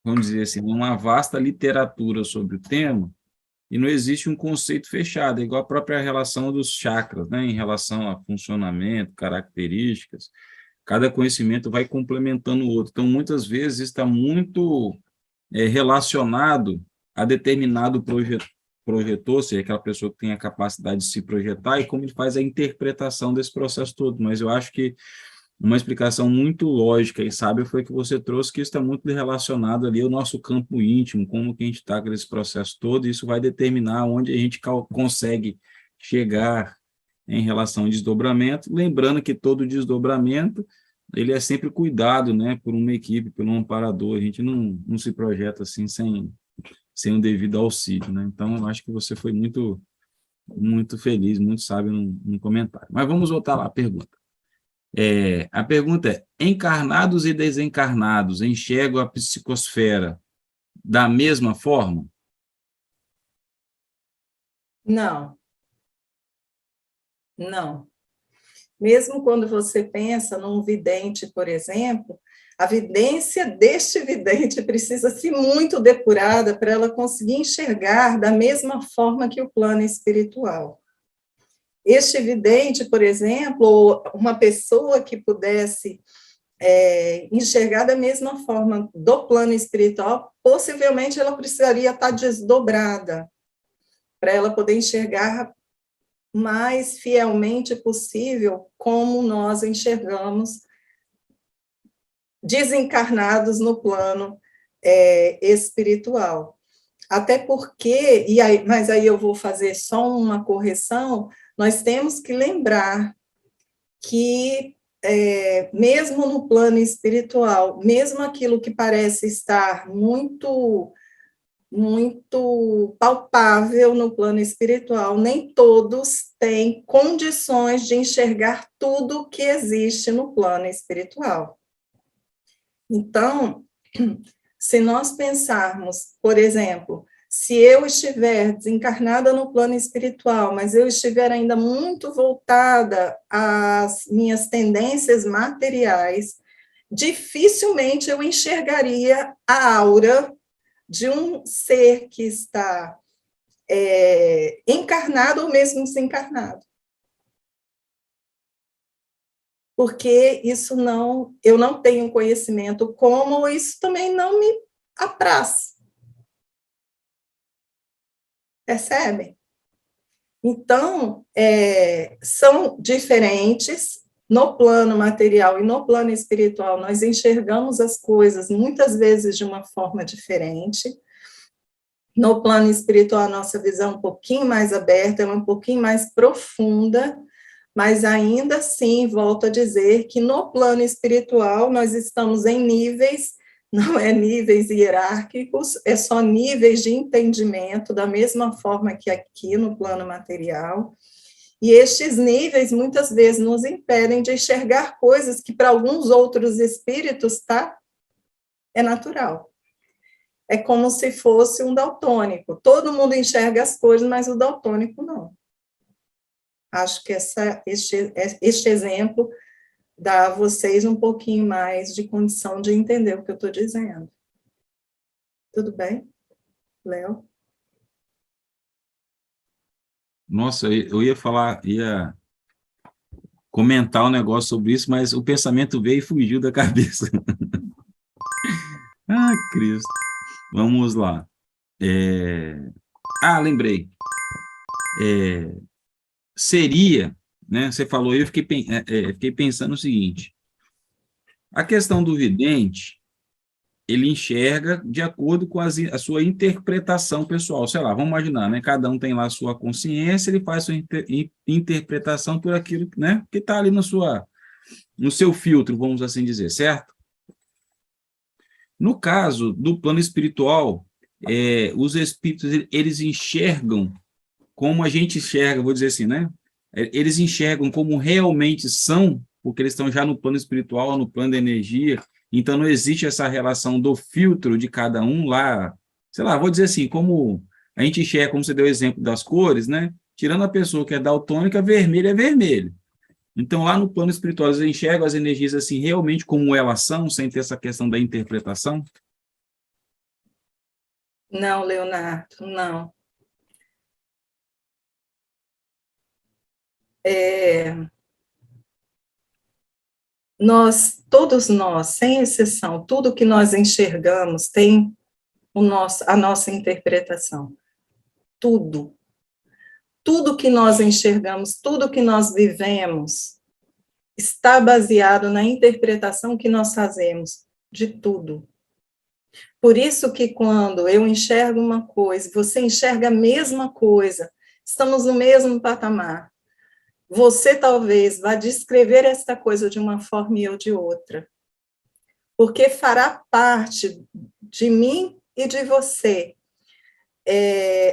vamos dizer assim, uma vasta literatura sobre o tema, e não existe um conceito fechado, é igual a própria relação dos chakras, né, em relação a funcionamento, características, cada conhecimento vai complementando o outro. Então, muitas vezes, está muito relacionado a determinado projetor, ou seja, aquela pessoa que tem a capacidade de se projetar, e como ele faz a interpretação desse processo todo. Mas eu acho que uma explicação muito lógica e sábia foi que você trouxe, que isso está muito relacionado ali ao nosso campo íntimo, como que a gente está com esse processo todo, e isso vai determinar onde a gente consegue chegar em relação ao desdobramento, lembrando que todo desdobramento ele é sempre cuidado, né, por uma equipe, por um amparador, a gente não se projeta assim sem um devido auxílio, né? Então, eu acho que você foi muito feliz, muito sábio no comentário. Mas vamos voltar lá à pergunta. A pergunta é: encarnados e desencarnados enxergam a psicosfera da mesma forma? Não, não. Mesmo quando você pensa num vidente, por exemplo, a vidência deste vidente precisa ser muito depurada para ela conseguir enxergar da mesma forma que o plano espiritual. Este vidente, por exemplo, uma pessoa que pudesse enxergar da mesma forma do plano espiritual, possivelmente ela precisaria estar desdobrada para ela poder enxergar mais fielmente possível como nós enxergamos desencarnados no plano espiritual. Até porque, mas aí eu vou fazer só uma correção, nós temos que lembrar que, mesmo no plano espiritual, mesmo aquilo que parece estar muito palpável no plano espiritual, nem todos têm condições de enxergar tudo que existe no plano espiritual. Então, se nós pensarmos, por exemplo, se eu estiver desencarnada no plano espiritual, mas eu estiver ainda muito voltada às minhas tendências materiais, dificilmente eu enxergaria a aura de um ser que está encarnado ou mesmo desencarnado. Porque eu não tenho conhecimento, como isso também não me apraz. Percebem? Então, são diferentes. No plano material e no plano espiritual, nós enxergamos as coisas muitas vezes de uma forma diferente. No plano espiritual, a nossa visão é um pouquinho mais aberta, é um pouquinho mais profunda, mas ainda assim, volto a dizer que no plano espiritual nós estamos em níveis, não é níveis hierárquicos, é só níveis de entendimento, da mesma forma que aqui no plano material. E estes níveis, muitas vezes, nos impedem de enxergar coisas que, para alguns outros espíritos, é natural. É como se fosse um daltônico. Todo mundo enxerga as coisas, mas o daltônico não. Acho que este exemplo dá a vocês um pouquinho mais de condição de entender o que eu estou dizendo. Tudo bem, Léo? Nossa, eu ia comentar um negócio sobre isso, mas o pensamento veio e fugiu da cabeça. Ah, Cristo. Vamos lá. Lembrei. Seria, né? Você falou, eu fiquei pensando o seguinte: a questão do vidente, ele enxerga de acordo com a sua interpretação pessoal. Sei lá, vamos imaginar, né? Cada um tem lá a sua consciência, ele faz sua interpretação por aquilo, né, que está ali no seu filtro, vamos assim dizer, certo? No caso do plano espiritual, os espíritos, eles enxergam como a gente enxerga, vou dizer assim, né? Eles enxergam como realmente são, porque eles estão já no plano espiritual, no plano da energia, então não existe essa relação do filtro de cada um lá, sei lá, vou dizer assim, como a gente enxerga, como você deu o exemplo das cores, né? Tirando a pessoa que é daltônica, vermelho é vermelho. Então, lá no plano espiritual, eles enxergam as energias assim, realmente como elas são, sem ter essa questão da interpretação? Não, Leonardo, não. Todos nós, sem exceção, tudo que nós enxergamos tem a nossa interpretação. Tudo. Tudo que nós enxergamos, tudo que nós vivemos, está baseado na interpretação que nós fazemos de tudo. Por isso que quando eu enxergo uma coisa, você enxerga a mesma coisa, estamos no mesmo patamar. Você talvez vá descrever esta coisa de uma forma e eu de outra, porque fará parte de mim e de você.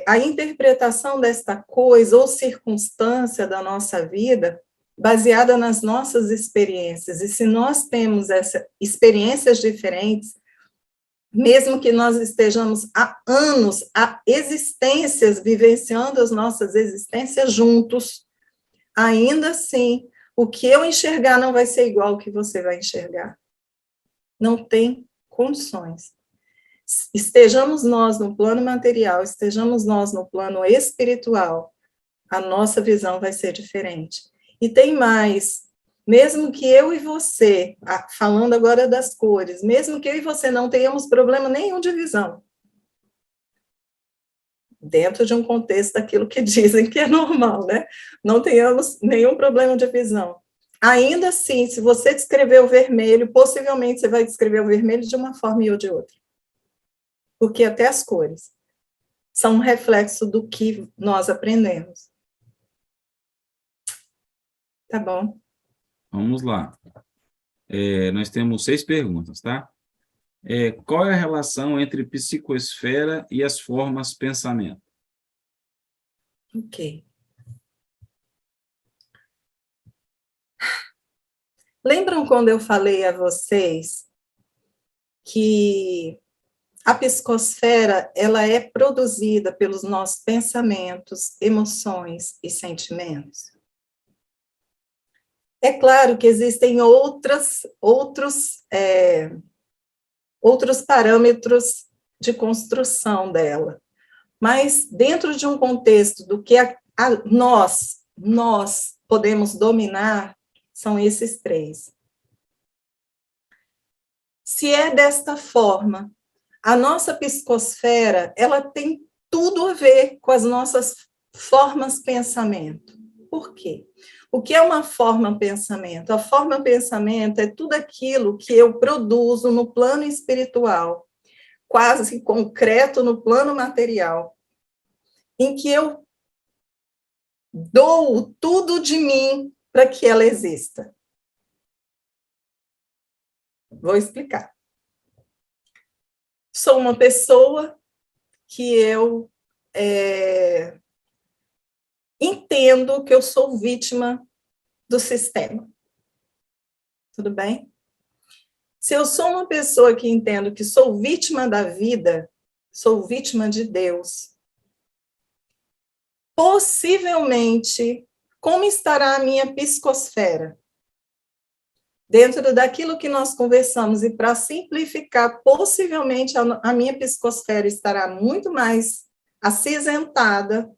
A interpretação desta coisa ou circunstância da nossa vida, baseada nas nossas experiências. E se nós temos essas experiências diferentes, mesmo que nós estejamos há anos, há existências, vivenciando as nossas existências juntos, ainda assim, o que eu enxergar não vai ser igual ao que você vai enxergar. Não tem condições. Estejamos nós no plano material, estejamos nós no plano espiritual, a nossa visão vai ser diferente. E tem mais, mesmo que eu e você, falando agora das cores, mesmo que eu e você não tenhamos problema nenhum de visão, dentro de um contexto daquilo que dizem que é normal, né? Não tenhamos nenhum problema de visão. Ainda assim, se você descrever o vermelho, possivelmente você vai descrever o vermelho de uma forma e eu de outra. Porque até as cores são um reflexo do que nós aprendemos. Tá bom? Vamos lá. Nós temos 6 perguntas, tá? Qual é a relação entre psicoesfera e as formas pensamento? Ok. Lembram quando eu falei a vocês que a psicosfera, ela é produzida pelos nossos pensamentos, emoções e sentimentos? É claro que existem outros parâmetros de construção dela, mas dentro de um contexto do que nós podemos dominar, são esses 3. Se é desta forma, a nossa psicosfera, ela tem tudo a ver com as nossas formas pensamento. Por quê? O que é uma forma pensamento? A forma pensamento é tudo aquilo que eu produzo no plano espiritual, quase concreto no plano material, em que eu dou tudo de mim para que ela exista. Vou explicar. Sou uma pessoa que eu entendo que eu sou vítima do sistema. Tudo bem? Se eu sou uma pessoa que entendo que sou vítima da vida, sou vítima de Deus, possivelmente, como estará a minha psicosfera? Dentro daquilo que nós conversamos, e para simplificar, possivelmente a minha psicosfera estará muito mais acinzentada,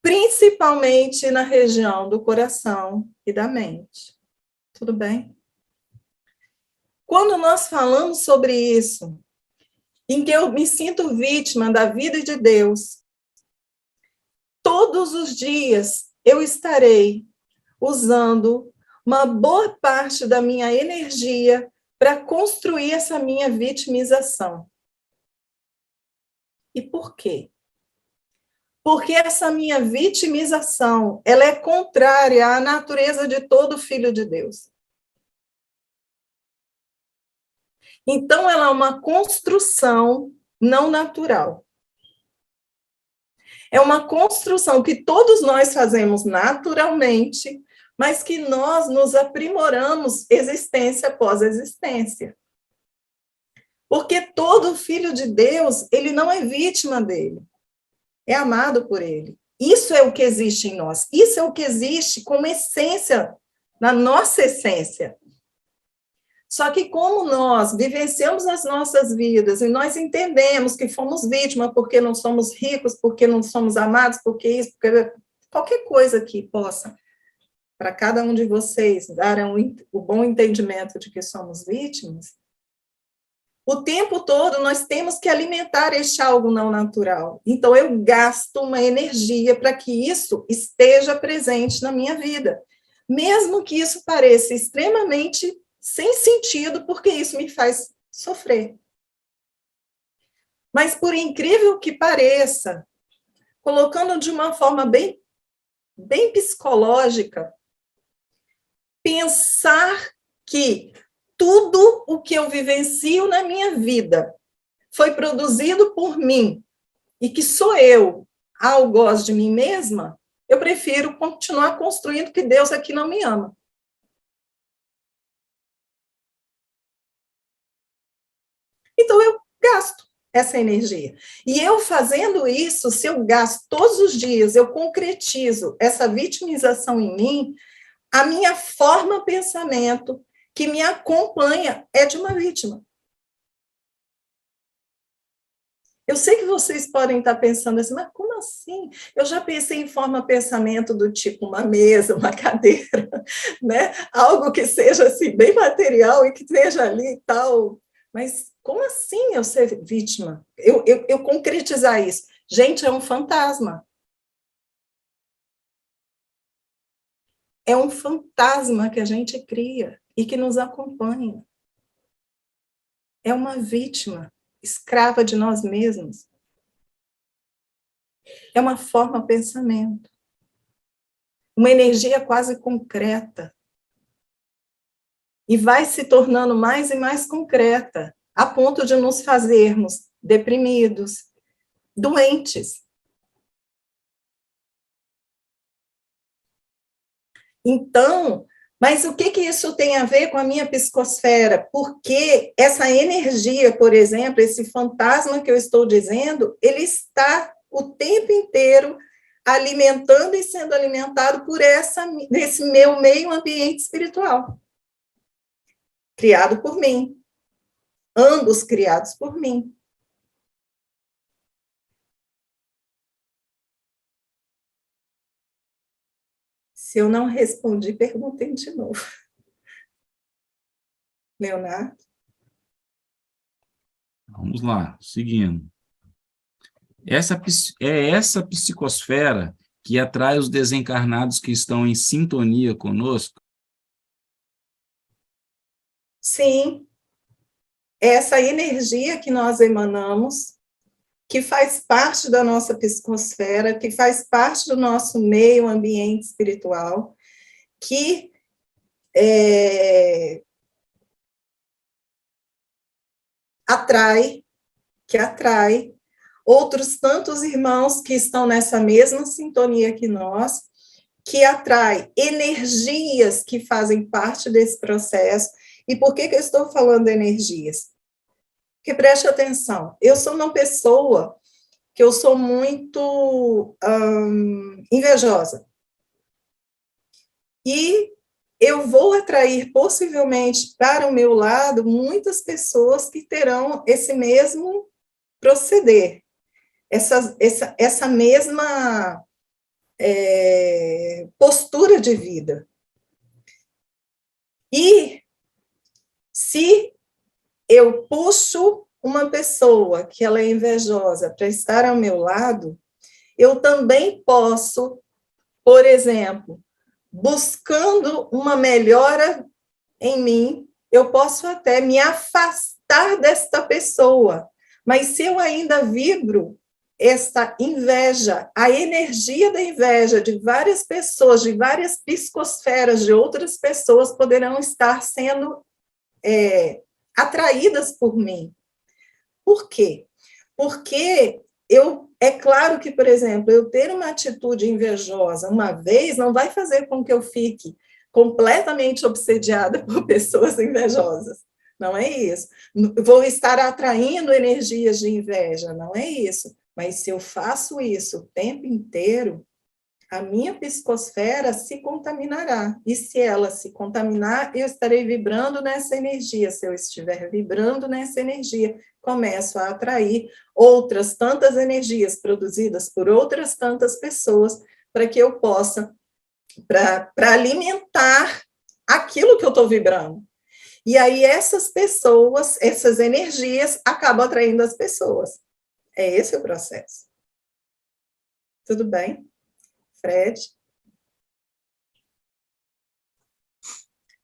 principalmente na região do coração e da mente. Tudo bem? Quando nós falamos sobre isso, em que eu me sinto vítima da vida de Deus, todos os dias eu estarei usando uma boa parte da minha energia para construir essa minha vitimização. E por quê? Porque essa minha vitimização, ela é contrária à natureza de todo filho de Deus. Então, ela é uma construção não natural. É uma construção que todos nós fazemos naturalmente, mas que nós nos aprimoramos existência após existência. Porque todo filho de Deus, ele não é vítima dele, é amado por ele. Isso é o que existe em nós, isso é o que existe como essência, na nossa essência. Só que como nós vivenciamos as nossas vidas e nós entendemos que fomos vítimas porque não somos ricos, porque não somos amados, porque isso, porque qualquer coisa que possa, para cada um de vocês, dar o bom entendimento de que somos vítimas, o tempo todo nós temos que alimentar este algo não natural. Então, eu gasto uma energia para que isso esteja presente na minha vida. Mesmo que isso pareça extremamente sem sentido, porque isso me faz sofrer. Mas, por incrível que pareça, colocando de uma forma bem psicológica, pensar que tudo o que eu vivencio na minha vida foi produzido por mim e que sou eu, algoz de mim mesma, eu prefiro continuar construindo que Deus aqui não me ama. Então, eu gasto essa energia. E eu fazendo isso, se eu gasto todos os dias, eu concretizo essa vitimização em mim, a minha forma de pensamento que me acompanha é de uma vítima. Eu sei que vocês podem estar pensando assim, mas como assim? Eu já pensei em forma de pensamento do tipo uma mesa, uma cadeira, né? Algo que seja assim, bem material e que esteja ali e tal. Mas como assim eu ser vítima? Eu concretizar isso. Gente, é um fantasma. É um fantasma que a gente cria e que nos acompanha. É uma vítima, escrava de nós mesmos. É uma forma de pensamento. Uma energia quase concreta. E vai se tornando mais e mais concreta, a ponto de nos fazermos deprimidos, doentes. Então, mas o que isso tem a ver com a minha psicosfera? Porque essa energia, por exemplo, esse fantasma que eu estou dizendo, ele está o tempo inteiro alimentando e sendo alimentado por esse meu meio ambiente espiritual. Criado por mim. Ambos criados por mim. Se eu não respondi, perguntem de novo. Leonardo? Vamos lá, seguindo. Essa psicosfera que atrai os desencarnados que estão em sintonia conosco? Sim. Essa energia que nós emanamos, que faz parte da nossa psicosfera, que faz parte do nosso meio ambiente espiritual, que atrai outros tantos irmãos que estão nessa mesma sintonia que nós, que atrai energias que fazem parte desse processo. E por que eu estou falando de energias? Porque preste atenção, eu sou uma pessoa que eu sou muito invejosa. E eu vou atrair, possivelmente, para o meu lado, muitas pessoas que terão esse mesmo proceder, essa mesma postura de vida. E se eu puxo uma pessoa que ela é invejosa para estar ao meu lado, eu também posso, por exemplo, buscando uma melhora em mim, eu posso até me afastar desta pessoa, mas se eu ainda vibro esta inveja, a energia da inveja de várias pessoas, de várias psicosferas de outras pessoas poderão estar sendo atraídas por mim. Por quê? Porque é claro que, por exemplo, eu ter uma atitude invejosa uma vez não vai fazer com que eu fique completamente obsediada por pessoas invejosas. Não é isso. Vou estar atraindo energias de inveja, não é isso. Mas se eu faço isso o tempo inteiro, a minha psicosfera se contaminará. E se ela se contaminar, eu estarei vibrando nessa energia. Se eu estiver vibrando nessa energia, começo a atrair outras tantas energias produzidas por outras tantas pessoas para que eu possa, para alimentar aquilo que eu estou vibrando. E aí essas pessoas, essas energias, acabam atraindo as pessoas. É esse o processo. Tudo bem? Fred?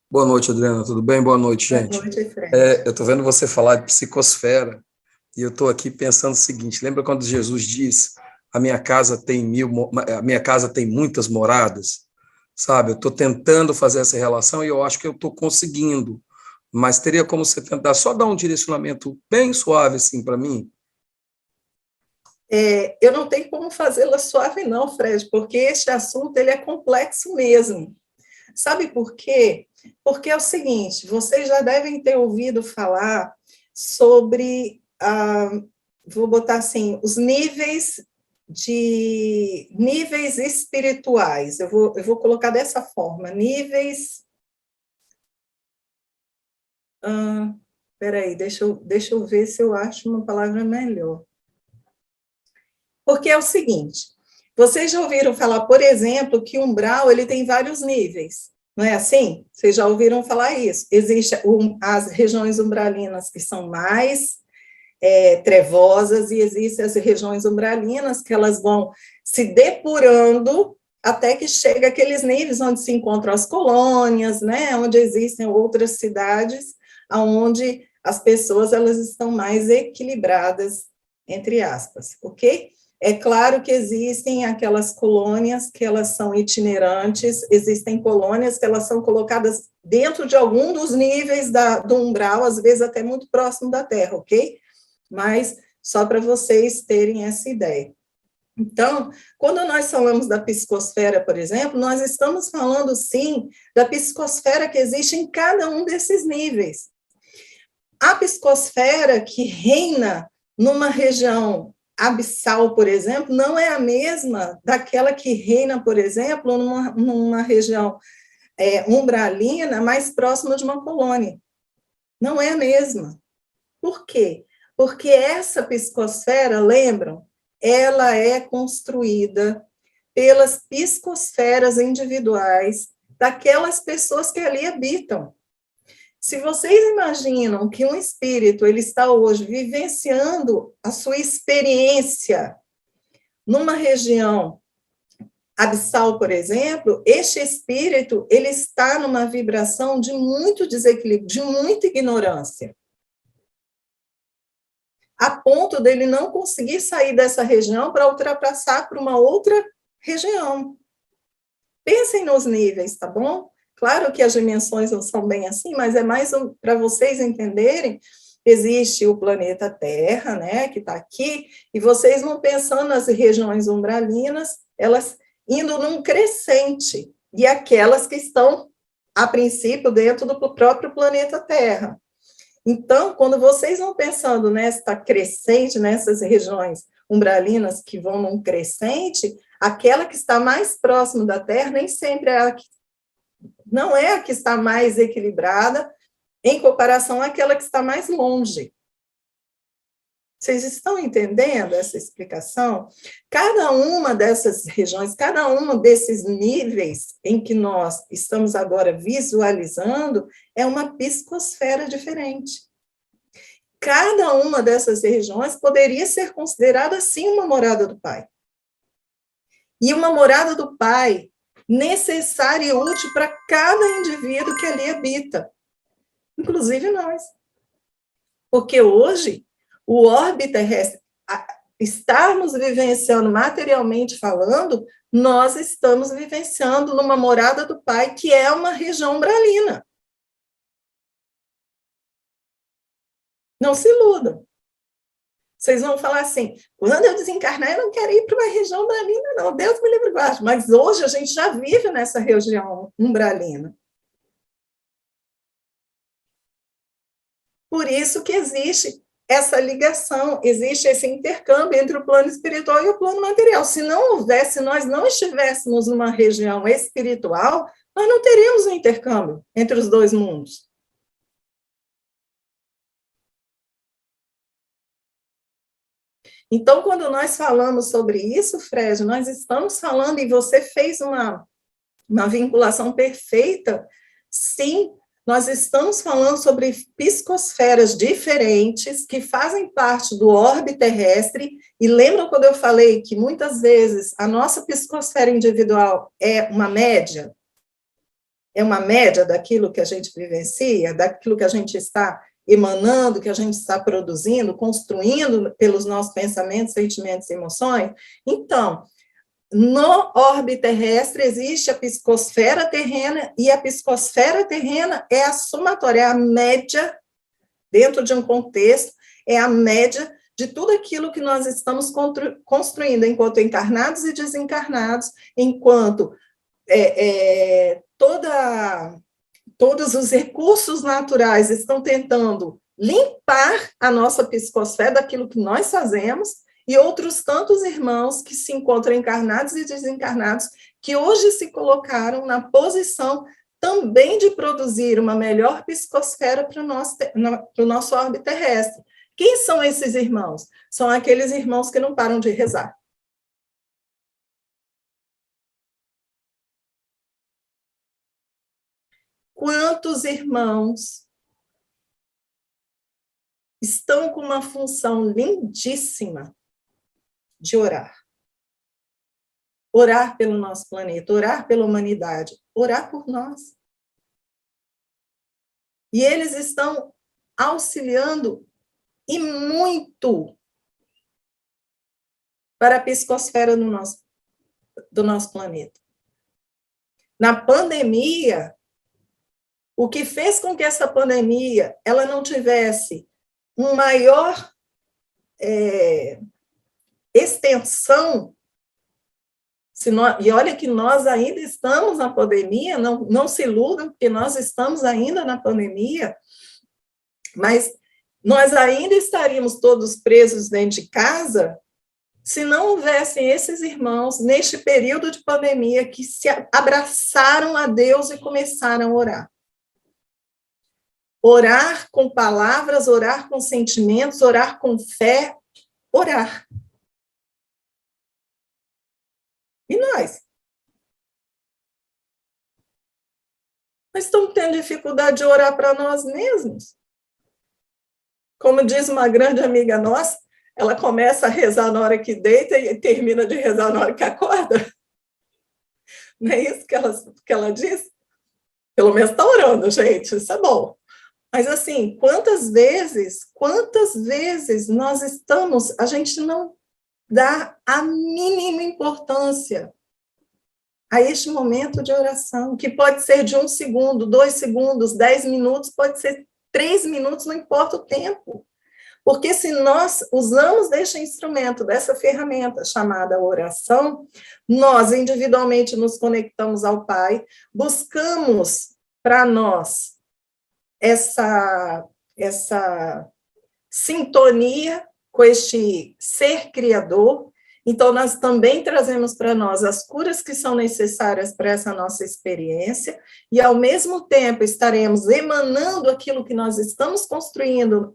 Boa noite, Adriana, tudo bem? Boa noite, gente. Boa noite, Fred. Eu estou vendo você falar de psicosfera e eu estou aqui pensando o seguinte, lembra quando Jesus diz, a minha casa tem muitas moradas? Sabe, eu estou tentando fazer essa relação e eu acho que eu estou conseguindo, mas teria como você tentar só dar um direcionamento bem suave assim para mim? Eu não tenho como fazê-la suave não, Fred, porque este assunto ele é complexo mesmo. Sabe por quê? Porque é o seguinte, vocês já devem ter ouvido falar sobre, vou botar assim, os níveis espirituais. Eu vou colocar dessa forma, níveis... Peraí, deixa eu ver se eu acho uma palavra melhor. Porque é o seguinte, vocês já ouviram falar, por exemplo, que o umbral ele tem vários níveis, não é assim? Vocês já ouviram falar isso? Existem as regiões umbralinas que são mais trevosas e existem as regiões umbralinas que elas vão se depurando até que chega aqueles níveis onde se encontram as colônias, né? Onde existem outras cidades, onde as pessoas elas estão mais equilibradas, entre aspas, ok? É claro que existem aquelas colônias que elas são itinerantes, existem colônias que elas são colocadas dentro de algum dos níveis do umbral, às vezes até muito próximo da Terra, ok? Mas só para vocês terem essa ideia. Então, quando nós falamos da psicosfera, por exemplo, nós estamos falando, sim, da psicosfera que existe em cada um desses níveis. A psicosfera que reina numa região abissal, por exemplo, não é a mesma daquela que reina, por exemplo, numa região umbralina mais próxima de uma colônia. Não é a mesma. Por quê? Porque essa psicosfera, lembram, ela é construída pelas psicosferas individuais daquelas pessoas que ali habitam. Se vocês imaginam que um espírito ele está hoje vivenciando a sua experiência numa região abissal, por exemplo, este espírito ele está numa vibração de muito desequilíbrio, de muita ignorância, a ponto dele não conseguir sair dessa região para ultrapassar para uma outra região. Pensem nos níveis, tá bom? Claro que as dimensões não são bem assim, mas é mais para vocês entenderem. Existe o planeta Terra, né, que está aqui, e vocês vão pensando nas regiões umbralinas, elas indo num crescente, e aquelas que estão, a princípio, dentro do próprio planeta Terra. Então, quando vocês vão pensando nesta crescente, nessas regiões umbralinas que vão num crescente, aquela que está mais próxima da Terra nem sempre é a que não é a que está mais equilibrada em comparação àquela que está mais longe. Vocês estão entendendo essa explicação? Cada uma dessas regiões, cada um desses níveis em que nós estamos agora visualizando é uma psicosfera diferente. Cada uma dessas regiões poderia ser considerada, sim, uma morada do Pai. E uma morada do Pai necessária e útil para cada indivíduo que ali habita, inclusive nós. Porque hoje, o orbe terrestre, estarmos vivenciando materialmente falando, nós estamos vivenciando numa morada do Pai, que é uma região umbralina. Não se iludam. Vocês vão falar assim, quando eu desencarnar, eu não quero ir para uma região umbralina, não. Deus me livre e guarde. Mas hoje a gente já vive nessa região umbralina. Por isso que existe essa ligação, existe esse intercâmbio entre o plano espiritual e o plano material. Se não houvesse, se nós não estivéssemos numa região espiritual, nós não teríamos um intercâmbio entre os dois mundos. Então, quando nós falamos sobre isso, Fred, nós estamos falando, e você fez uma vinculação perfeita, sim, nós estamos falando sobre psicosferas diferentes que fazem parte do orbe terrestre, e lembram quando eu falei que muitas vezes a nossa psicosfera individual é uma média daquilo que a gente vivencia, daquilo que a gente está emanando, que a gente está produzindo, construindo pelos nossos pensamentos, sentimentos e emoções. Então, no orbe terrestre existe a psicosfera terrena, e a psicosfera terrena é a somatória, é a média, dentro de um contexto, é a média de tudo aquilo que nós estamos construindo, enquanto encarnados e desencarnados, enquanto todos os recursos naturais estão tentando limpar a nossa psicosfera daquilo que nós fazemos, e outros tantos irmãos que se encontram encarnados e desencarnados, que hoje se colocaram na posição também de produzir uma melhor psicosfera para o nosso orbe terrestre. Quem são esses irmãos? São aqueles irmãos que não param de rezar. Quantos irmãos estão com uma função lindíssima de orar? Orar pelo nosso planeta, orar pela humanidade, orar por nós. E eles estão auxiliando e muito para a psicosfera do nosso planeta. Na pandemia, o que fez com que essa pandemia ela não tivesse uma maior extensão, e olha que nós ainda estamos na pandemia, não se iludam, porque nós estamos ainda na pandemia, mas nós ainda estaríamos todos presos dentro de casa se não houvessem esses irmãos, neste período de pandemia, que se abraçaram a Deus e começaram a orar. Orar com palavras, orar com sentimentos, orar com fé, orar. E nós? Nós estamos tendo dificuldade de orar para nós mesmos. Como diz uma grande amiga nossa, ela começa a rezar na hora que deita e termina de rezar na hora que acorda. Não é isso que ela diz? Pelo menos está orando, gente, isso é bom. Mas, assim, quantas vezes a gente não dá a mínima importância a este momento de oração, que pode ser de 1 segundo, 2 segundos, 10 minutos, pode ser 3 minutos, não importa o tempo. Porque se nós usamos deste instrumento, dessa ferramenta chamada oração, nós individualmente nos conectamos ao Pai, buscamos para nós essa sintonia com este ser criador. Então, nós também trazemos para nós as curas que são necessárias para essa nossa experiência, e, ao mesmo tempo, estaremos emanando aquilo que nós estamos construindo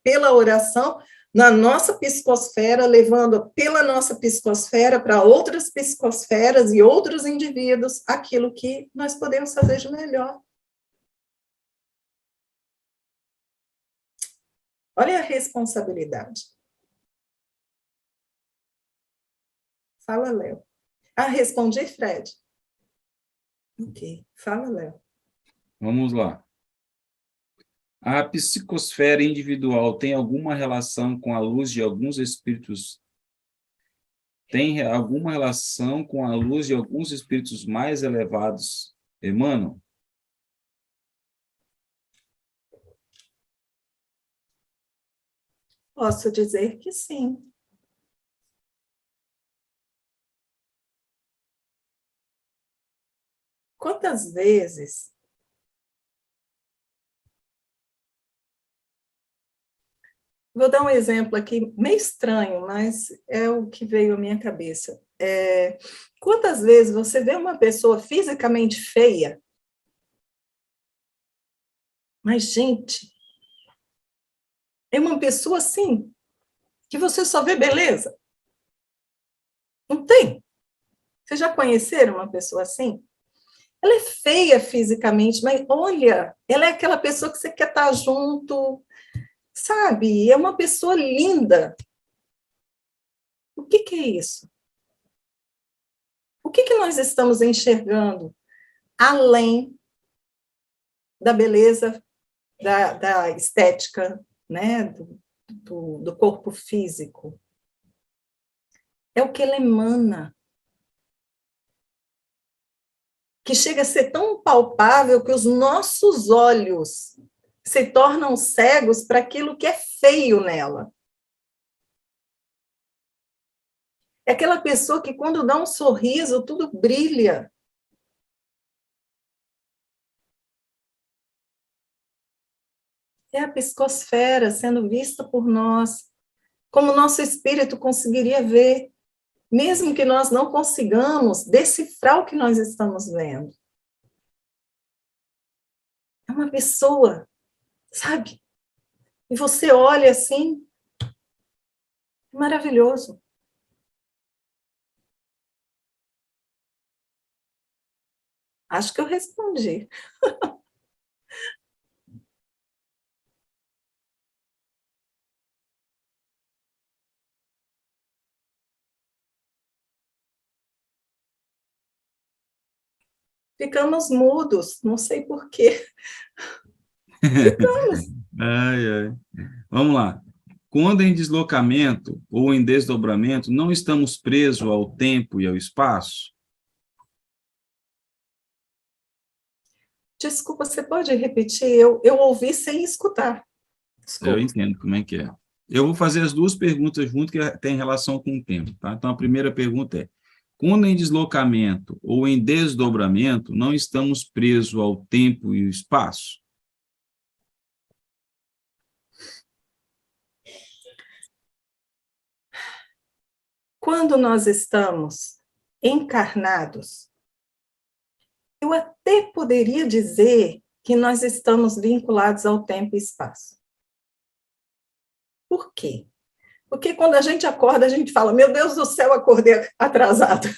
pela oração na nossa psicosfera, levando pela nossa psicosfera para outras psicosferas e outros indivíduos aquilo que nós podemos fazer de melhor. Olha a responsabilidade. Fala, Léo. Respondi, Fred? Ok. Fala, Léo. Vamos lá. A psicosfera individual tem alguma relação com a luz de alguns espíritos? Tem alguma relação com a luz de alguns espíritos mais elevados, emanam? posso dizer que sim. Quantas vezes vou dar um exemplo aqui, meio estranho, mas é o que veio à minha cabeça. Quantas vezes você vê uma pessoa fisicamente feia, mas, gente, é uma pessoa assim, que você só vê beleza? Não tem? Vocês já conheceram uma pessoa assim? Ela é feia fisicamente, mas olha, ela é aquela pessoa que você quer estar junto, sabe? É uma pessoa linda. O que é isso? O que nós estamos enxergando além da beleza, da estética, né? do corpo físico? É o que ela emana, que chega a ser tão palpável que os nossos olhos se tornam cegos para aquilo que é feio nela. É aquela pessoa que, quando dá um sorriso, tudo brilha. É a psicosfera sendo vista por nós, como o nosso espírito conseguiria ver, mesmo que nós não consigamos decifrar o que nós estamos vendo. É uma pessoa, sabe? E você olha assim, maravilhoso. Acho que eu respondi. Ficamos mudos, não sei por quê. Ficamos. Ai, ai. Vamos lá. Quando em deslocamento ou em desdobramento, não estamos presos ao tempo e ao espaço? Desculpa, você pode repetir? Eu ouvi sem escutar. Eu Desculpa. entendo como é que é. Eu vou fazer as duas perguntas junto, que tem relação com o tempo, tá? Então, a primeira pergunta é: quando em deslocamento ou em desdobramento, não estamos presos ao tempo e ao espaço? Quando nós estamos encarnados, eu até poderia dizer que nós estamos vinculados ao tempo e espaço. Por quê? Porque quando a gente acorda, a gente fala, meu Deus do céu, acordei atrasado.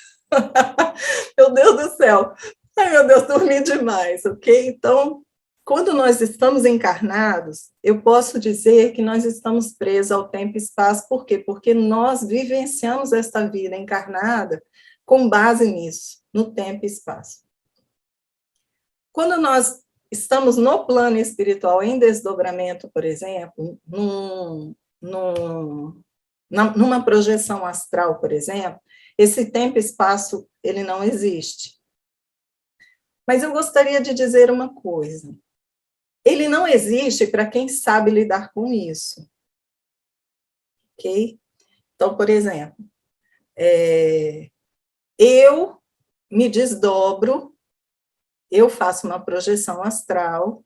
Meu Deus do céu. Ai, meu Deus, dormi demais, ok? Então, quando nós estamos encarnados, eu posso dizer que nós estamos presos ao tempo e espaço. Por quê? Porque nós vivenciamos esta vida encarnada com base nisso, no tempo e espaço. Quando nós estamos no plano espiritual em desdobramento, por exemplo, numa projeção astral, por exemplo, esse tempo e espaço, ele não existe. Mas eu gostaria de dizer uma coisa. Ele não existe para quem sabe lidar com isso. Ok? Então, por exemplo, eu me desdobro, eu faço uma projeção astral,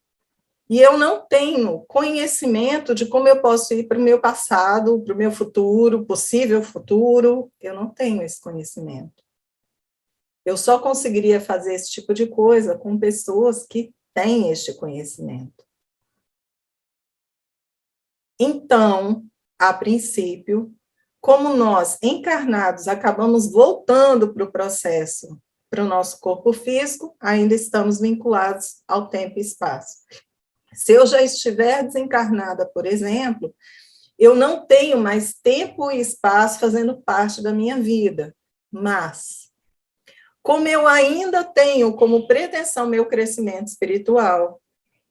e eu não tenho conhecimento de como eu posso ir para o meu passado, para o meu futuro, possível futuro, eu não tenho esse conhecimento. Eu só conseguiria fazer esse tipo de coisa com pessoas que têm este conhecimento. Então, a princípio, como nós, encarnados, acabamos voltando para o processo, para o nosso corpo físico, ainda estamos vinculados ao tempo e espaço. Se eu já estiver desencarnada, por exemplo, eu não tenho mais tempo e espaço fazendo parte da minha vida, mas, como eu ainda tenho como pretensão meu crescimento espiritual,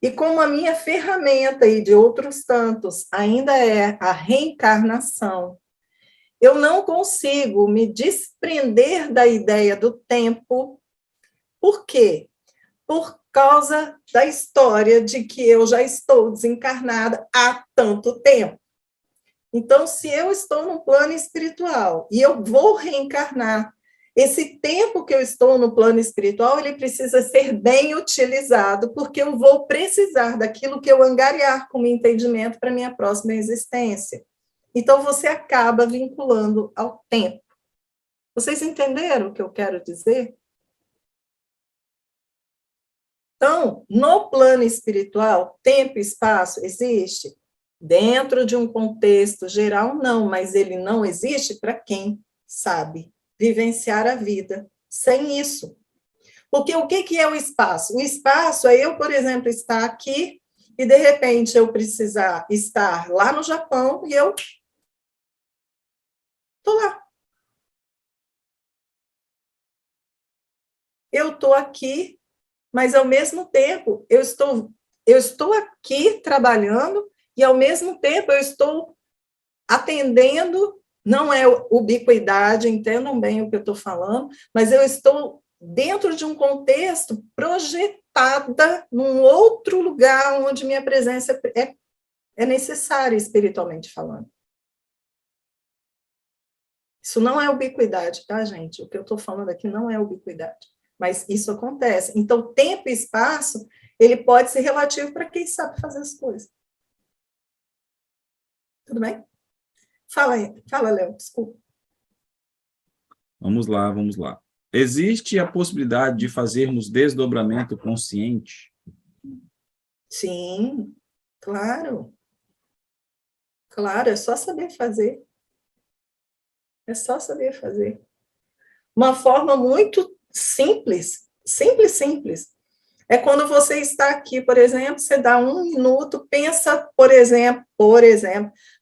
e como a minha ferramenta e de outros tantos ainda é a reencarnação, eu não consigo me desprender da ideia do tempo. Por quê? Por causa da história de que eu já estou desencarnada há tanto tempo. Então, se eu estou no plano espiritual e eu vou reencarnar, esse tempo que eu estou no plano espiritual, ele precisa ser bem utilizado, porque eu vou precisar daquilo que eu angariar como entendimento para minha próxima existência. Então, você acaba vinculando ao tempo. Vocês entenderam o que eu quero dizer? Então, no plano espiritual, tempo e espaço existe? Dentro de um contexto geral, não, mas ele não existe para quem sabe vivenciar a vida sem isso. Porque o que é o espaço? O espaço é eu, por exemplo, estar aqui e, de repente, eu precisar estar lá no Japão e eu estou lá. Eu estou aqui, mas, ao mesmo tempo, eu estou aqui trabalhando e, ao mesmo tempo, eu estou atendendo, não é ubiquidade, entendam bem o que eu estou falando, mas eu estou dentro de um contexto projetada num outro lugar onde minha presença é necessária, espiritualmente falando. Isso não é ubiquidade, tá, gente? O que eu estou falando aqui não é ubiquidade, mas isso acontece. Então, tempo e espaço, ele pode ser relativo para quem sabe fazer as coisas. Tudo bem? Fala aí, fala, Léo, desculpa. Vamos lá, vamos lá. Existe a possibilidade de fazermos desdobramento consciente? Sim, claro. Claro, é só saber fazer. É só saber fazer. Uma forma muito simples, simples. É quando você está aqui, por exemplo, você dá 1 minuto, pensa, por exemplo,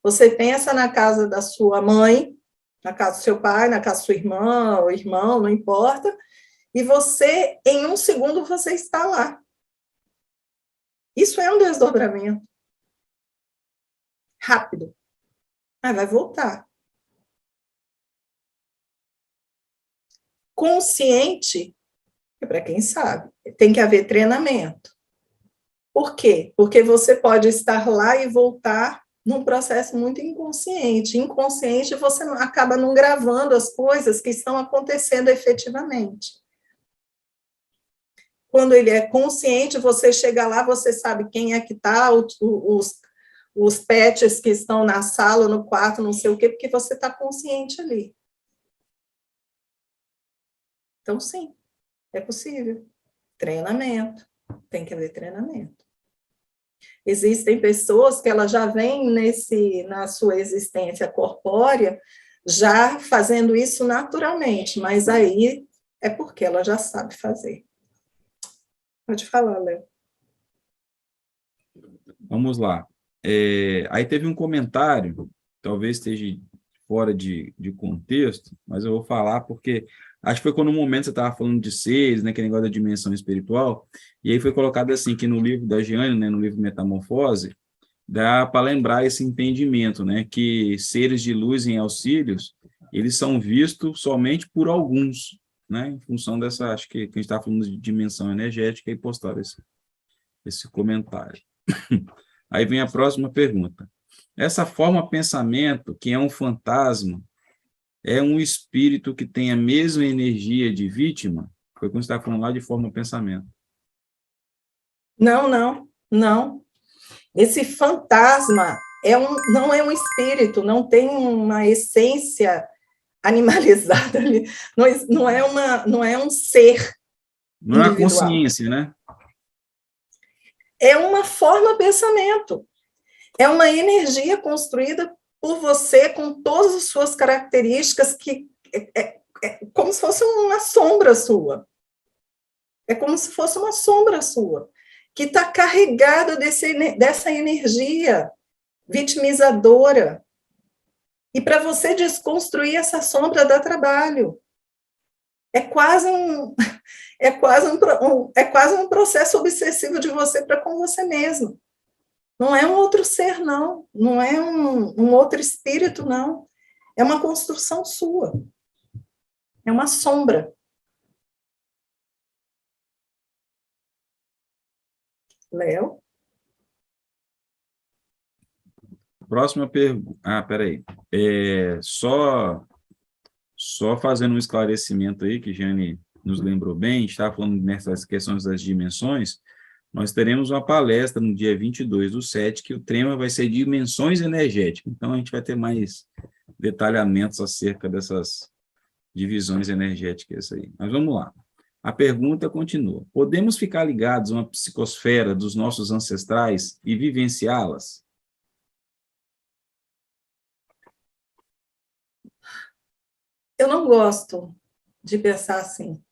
você pensa na casa da sua mãe, na casa do seu pai, na casa da sua irmã, ou irmão, não importa, e você, em 1 segundo, você está lá. Isso é um desdobramento. Rápido. Mas vai voltar. Consciente, é para quem sabe, tem que haver treinamento. Por quê? Porque você pode estar lá e voltar num processo muito inconsciente. Inconsciente, você acaba não gravando as coisas que estão acontecendo efetivamente. Quando ele é consciente, você chega lá, você sabe quem é que está, os pets que estão na sala, no quarto, não sei o quê, porque você está consciente ali. Então, sim, é possível. Treinamento. Tem que haver treinamento. Existem pessoas que elas já vêm na sua existência corpórea, já fazendo isso naturalmente, mas aí é porque ela já sabe fazer. Pode falar, Léo. Vamos lá. Aí teve um comentário, talvez esteja fora de contexto, mas eu vou falar porque acho que foi quando no momento você estava falando de seres, né, aquele negócio da dimensão espiritual, e aí foi colocado assim, que no livro da Giane, né, no livro Metamorfose, dá para lembrar esse entendimento, né, que seres de luz em auxílios, eles são vistos somente por alguns, né, em função dessa, acho que a gente está falando de dimensão energética, e postaram esse comentário. Aí vem a próxima pergunta. Essa forma pensamento, que é um fantasma, é um espírito que tem a mesma energia de vítima? Foi como você está falando lá de forma pensamento. Não. Esse fantasma não é um espírito, não tem uma essência animalizada ali, não é um ser Não é a individual. consciência, né? É uma forma pensamento. É uma energia construída por você com todas as suas características que é como se fosse uma sombra sua. É como se fosse uma sombra sua, que está carregada dessa energia vitimizadora. E para você desconstruir essa sombra dá trabalho. É quase um processo obsessivo de você para com você mesmo. Não é um outro ser, não. Não é um outro espírito, não. É uma construção sua. É uma sombra. Léo? Próxima pergunta. Peraí. Só fazendo um esclarecimento aí, que Jane nos lembrou bem, a gente estava falando nessas questões das dimensões, nós teremos uma palestra no dia 22/7, que o tema vai ser dimensões energéticas. Então, a gente vai ter mais detalhamentos acerca dessas divisões energéticas aí. Mas vamos lá. A pergunta continua. Podemos ficar ligados a uma psicosfera dos nossos ancestrais e vivenciá-las? Eu não gosto de pensar assim.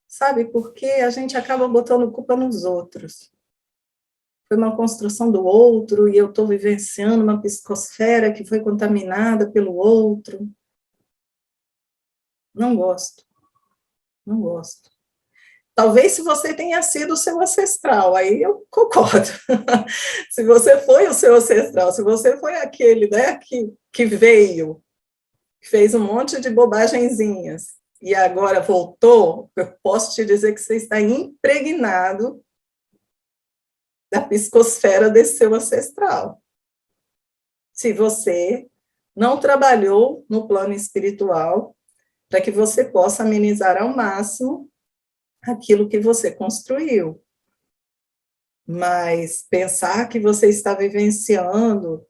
Sabe, porque a gente acaba botando culpa nos outros. Foi uma construção do outro e eu estou vivenciando uma psicosfera que foi contaminada pelo outro. Não gosto. Não gosto. Talvez se você tenha sido o seu ancestral, aí eu concordo. Se você foi o seu ancestral, se você foi aquele, né, que veio, que fez um monte de bobagenzinhas, e agora voltou, eu posso te dizer que você está impregnado da psicosfera desse seu ancestral. Se você não trabalhou no plano espiritual, para que você possa amenizar ao máximo aquilo que você construiu. Mas pensar que você está vivenciando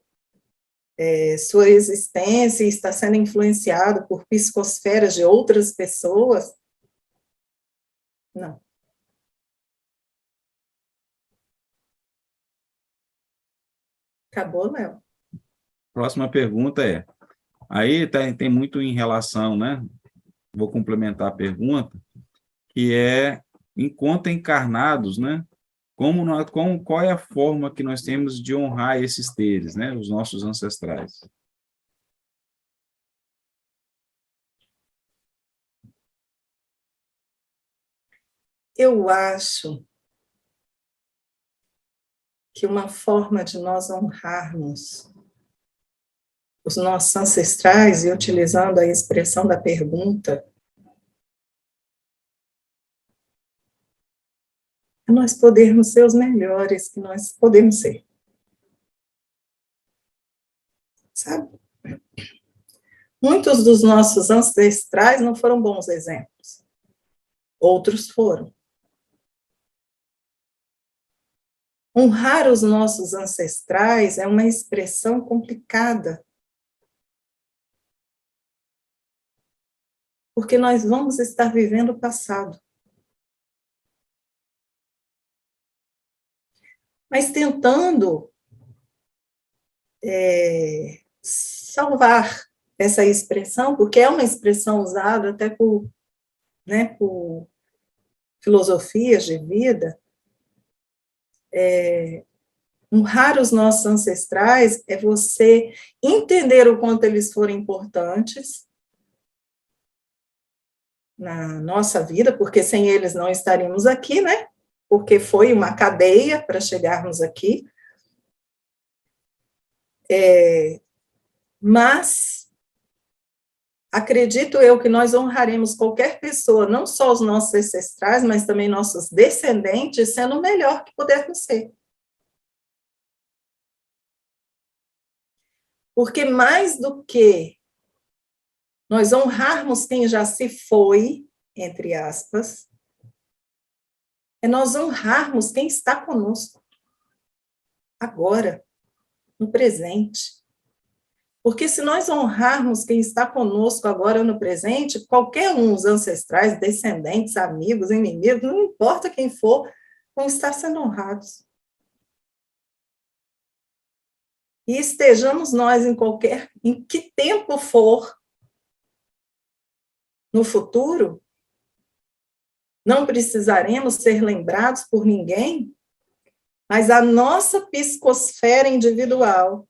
sua existência e está sendo influenciado por psicosferas de outras pessoas, não. Acabou, Léo. Próxima pergunta é, aí tem muito em relação, né? Vou complementar a pergunta, que é, enquanto encarnados, né? Qual é a forma que nós temos de honrar esses seres, né? Os nossos ancestrais. Eu acho que uma forma de nós honrarmos os nossos ancestrais, e utilizando a expressão da pergunta, é nós podermos ser os melhores que nós podemos ser. Sabe? Muitos dos nossos ancestrais não foram bons exemplos. Outros foram. Honrar os nossos ancestrais é uma expressão complicada. Porque nós vamos estar vivendo o passado. Mas tentando salvar essa expressão, porque é uma expressão usada até por filosofias de vida, honrar os nossos ancestrais é você entender o quanto eles foram importantes na nossa vida, porque sem eles não estaríamos aqui, né? Porque foi uma cadeia para chegarmos aqui. Mas acredito eu que nós honraremos qualquer pessoa, não só os nossos ancestrais, mas também nossos descendentes, sendo o melhor que pudermos ser. Porque mais do que nós honrarmos quem já se foi, entre aspas, é nós honrarmos quem está conosco, agora, no presente. Porque se nós honrarmos quem está conosco agora no presente, qualquer um, os ancestrais, descendentes, amigos, inimigos, não importa quem for, vão estar sendo honrados. E estejamos nós em que tempo for no futuro, não precisaremos ser lembrados por ninguém, mas a nossa psicosfera individual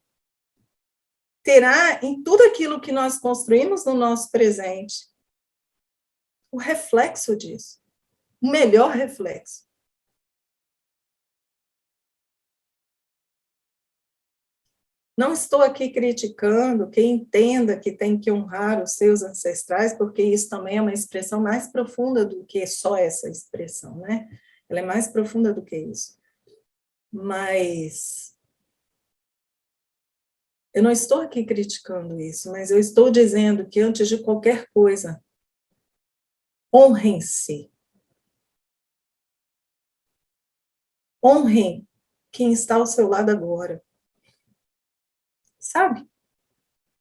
terá em tudo aquilo que nós construímos no nosso presente o reflexo disso, o melhor reflexo. Não estou aqui criticando quem entenda que tem que honrar os seus ancestrais, porque isso também é uma expressão mais profunda do que só essa expressão, né? Ela é mais profunda do que isso. Mas Eu não estou aqui criticando isso, mas eu estou dizendo que antes de qualquer coisa, honrem-se. Honrem quem está ao seu lado agora. Sabe?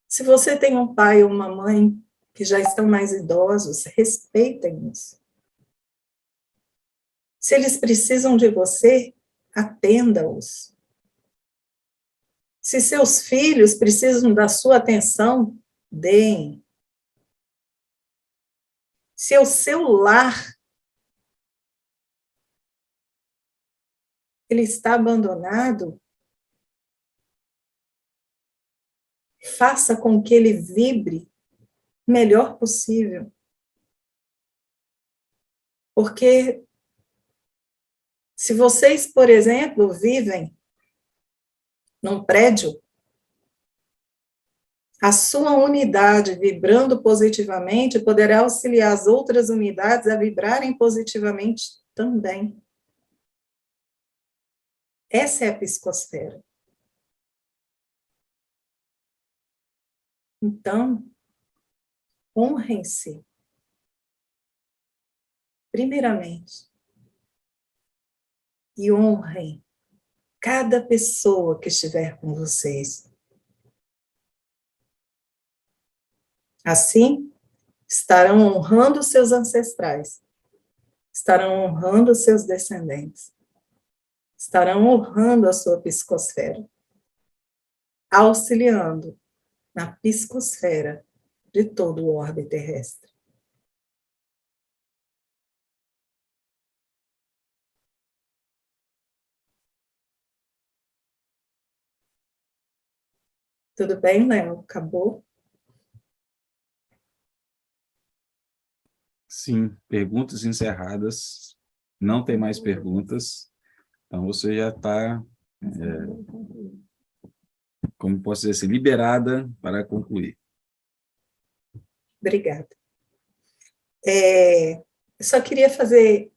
Se você tem um pai ou uma mãe que já estão mais idosos, respeitem-os. Se eles precisam de você, atenda-os. Se seus filhos precisam da sua atenção, deem. Se o seu lar ele está abandonado, faça com que ele vibre o melhor possível. Porque se vocês, por exemplo, vivem num prédio, a sua unidade vibrando positivamente poderá auxiliar as outras unidades a vibrarem positivamente também. Essa é a psicosfera. Então, honrem-se, primeiramente, e honrem cada pessoa que estiver com vocês. Assim, estarão honrando seus ancestrais, estarão honrando seus descendentes, estarão honrando a sua psicosfera, auxiliando na psicosfera de todo o orbe terrestre. Tudo bem, Léo? Acabou? Sim, perguntas encerradas. Não tem mais perguntas. Então, você já está, como posso dizer assim, liberada para concluir. Obrigada. Eu só queria fazer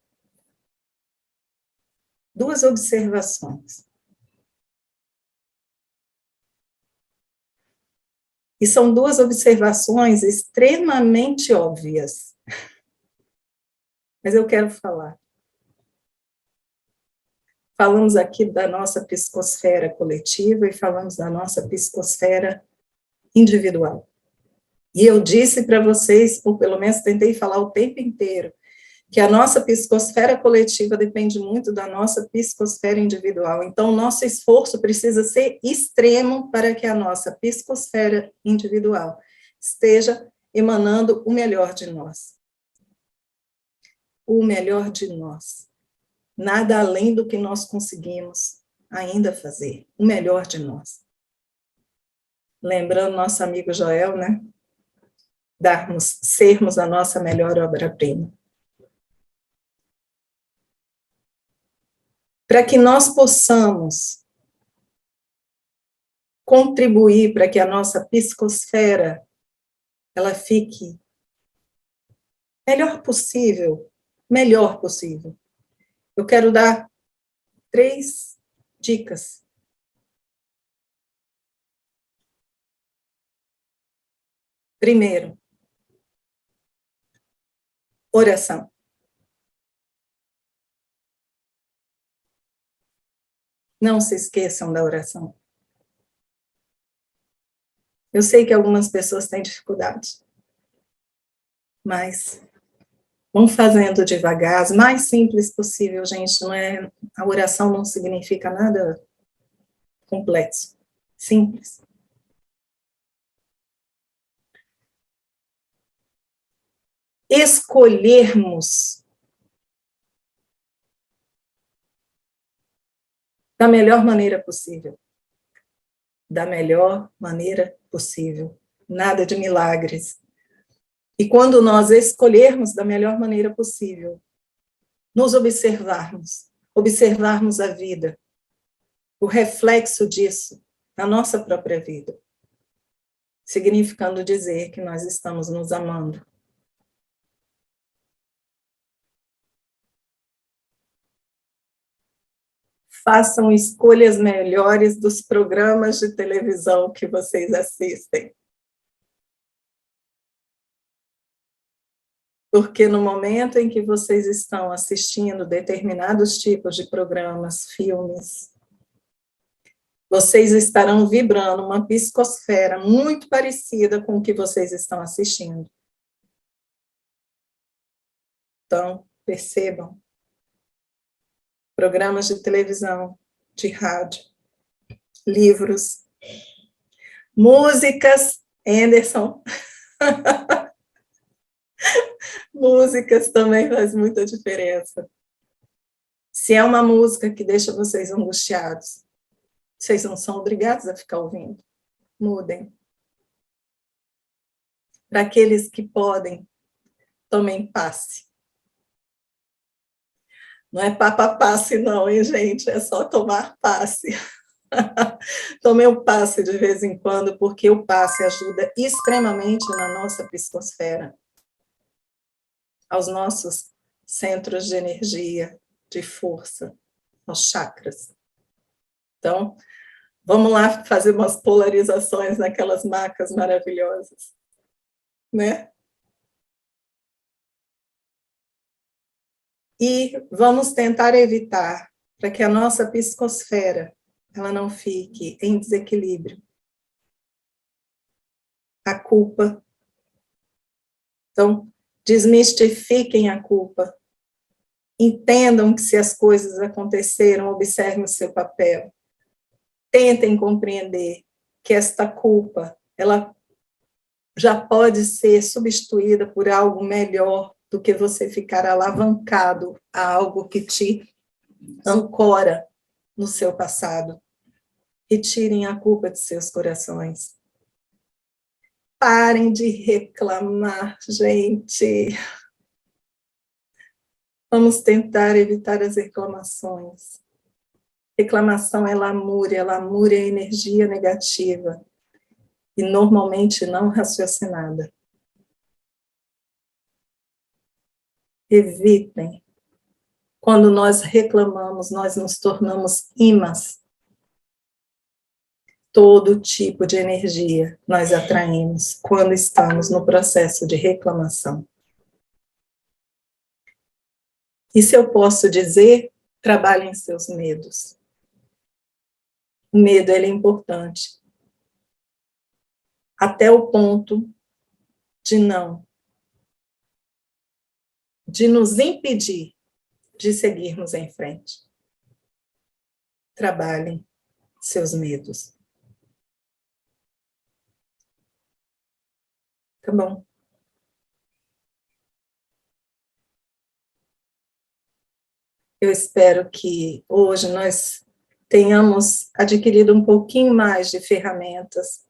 2 observações. E são 2 observações extremamente óbvias. Mas eu quero falar. Falamos aqui da nossa psicosfera coletiva e falamos da nossa psicosfera individual. E eu disse para vocês, ou pelo menos tentei falar o tempo inteiro, que a nossa psicosfera coletiva depende muito da nossa psicosfera individual. Então, o nosso esforço precisa ser extremo para que a nossa psicosfera individual esteja emanando o melhor de nós. O melhor de nós. Nada além do que nós conseguimos ainda fazer. O melhor de nós. Lembrando nosso amigo Joel, né? Sermos a nossa melhor obra-prima. Para que nós possamos contribuir para que a nossa psicosfera ela fique melhor possível. Eu quero dar 3 dicas. Primeiro, oração. Não se esqueçam da oração. Eu sei que algumas pessoas têm dificuldade, mas vão fazendo devagar, o mais simples possível, gente. A oração não significa nada complexo, simples. Escolhermos da melhor maneira possível. Da melhor maneira possível. Nada de milagres. E quando nós escolhermos da melhor maneira possível, nos observarmos a vida, o reflexo disso na nossa própria vida, significando dizer que nós estamos nos amando. façam escolhas melhores dos programas de televisão que vocês assistem. Porque no momento em que vocês estão assistindo determinados tipos de programas, filmes, vocês estarão vibrando uma psicosfera muito parecida com o que vocês estão assistindo. Então, percebam, programas de televisão, de rádio, livros, músicas, Anderson, músicas também faz muita diferença. Se é uma música que deixa vocês angustiados, vocês não são obrigados a ficar ouvindo. Mudem. Para aqueles que podem, tomem passe. Não é passe não, hein, gente? É só tomar passe. Tomem um passe de vez em quando, porque o passe ajuda extremamente na nossa psicosfera, aos nossos centros de energia, de força, aos chakras. Então, vamos lá fazer umas polarizações naquelas macas maravilhosas, né? E vamos tentar evitar, para que a nossa psicosfera ela não fique em desequilíbrio, a culpa. Então, desmistifiquem a culpa. Entendam que se as coisas aconteceram, observem o seu papel. Tentem compreender que esta culpa, ela já pode ser substituída por algo melhor do que você ficar alavancado a algo que te ancora no seu passado. Retirem a culpa de seus corações. Parem de reclamar, gente. Vamos tentar evitar as reclamações. Reclamação é lamúria é energia negativa e normalmente não raciocinada. Evitem. Quando nós reclamamos, nós nos tornamos imãs. Todo tipo de energia nós atraímos quando estamos no processo de reclamação. E se eu posso dizer, trabalhem seus medos. O medo, ele é importante. Até o ponto de nos impedir de seguirmos em frente. Trabalhem seus medos. Tá bom. Eu espero que hoje nós tenhamos adquirido um pouquinho mais de ferramentas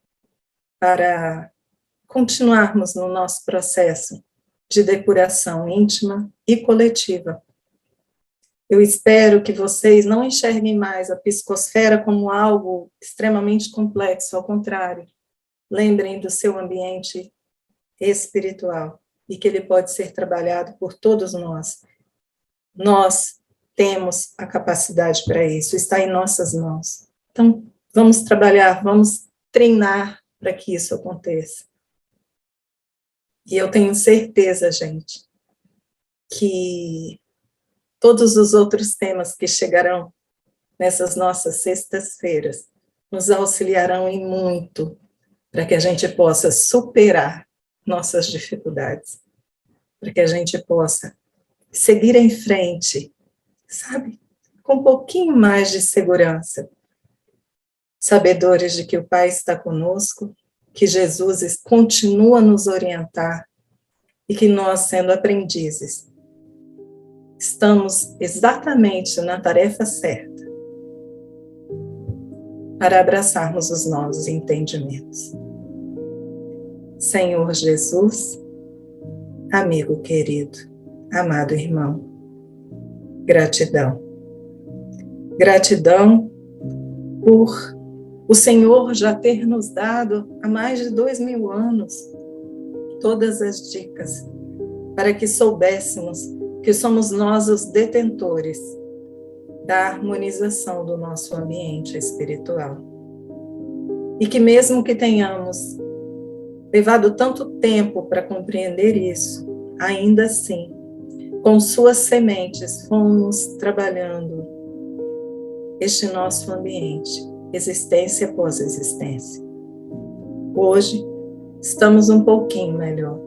para continuarmos no nosso processo de depuração íntima e coletiva. Eu espero que vocês não enxerguem mais a psicosfera como algo extremamente complexo, ao contrário. Lembrem do seu ambiente espiritual e que ele pode ser trabalhado por todos nós. Nós temos a capacidade para isso, está em nossas mãos. Então, vamos trabalhar, vamos treinar para que isso aconteça. E eu tenho certeza, gente, que todos os outros temas que chegarão nessas nossas sextas-feiras nos auxiliarão em muito para que a gente possa superar nossas dificuldades, para que a gente possa seguir em frente, sabe, com um pouquinho mais de segurança, sabedores de que o Pai está conosco, que Jesus continua a nos orientar e que nós, sendo aprendizes, estamos exatamente na tarefa certa para abraçarmos os nossos entendimentos. Senhor Jesus, amigo querido, amado irmão, gratidão. Gratidão por o Senhor já ter nos dado há mais de 2000 anos todas as dicas para que soubéssemos que somos nós os detentores da harmonização do nosso ambiente espiritual. E que mesmo que tenhamos levado tanto tempo para compreender isso, ainda assim, com suas sementes, fomos trabalhando este nosso ambiente, existência após existência. Hoje, estamos um pouquinho melhor,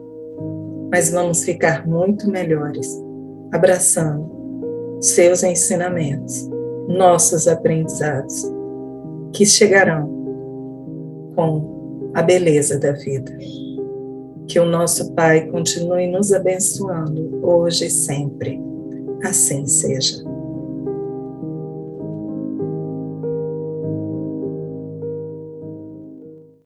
mas vamos ficar muito melhores, abraçando seus ensinamentos, nossos aprendizados, que chegarão com a beleza da vida. Que o nosso Pai continue nos abençoando hoje e sempre. Assim seja.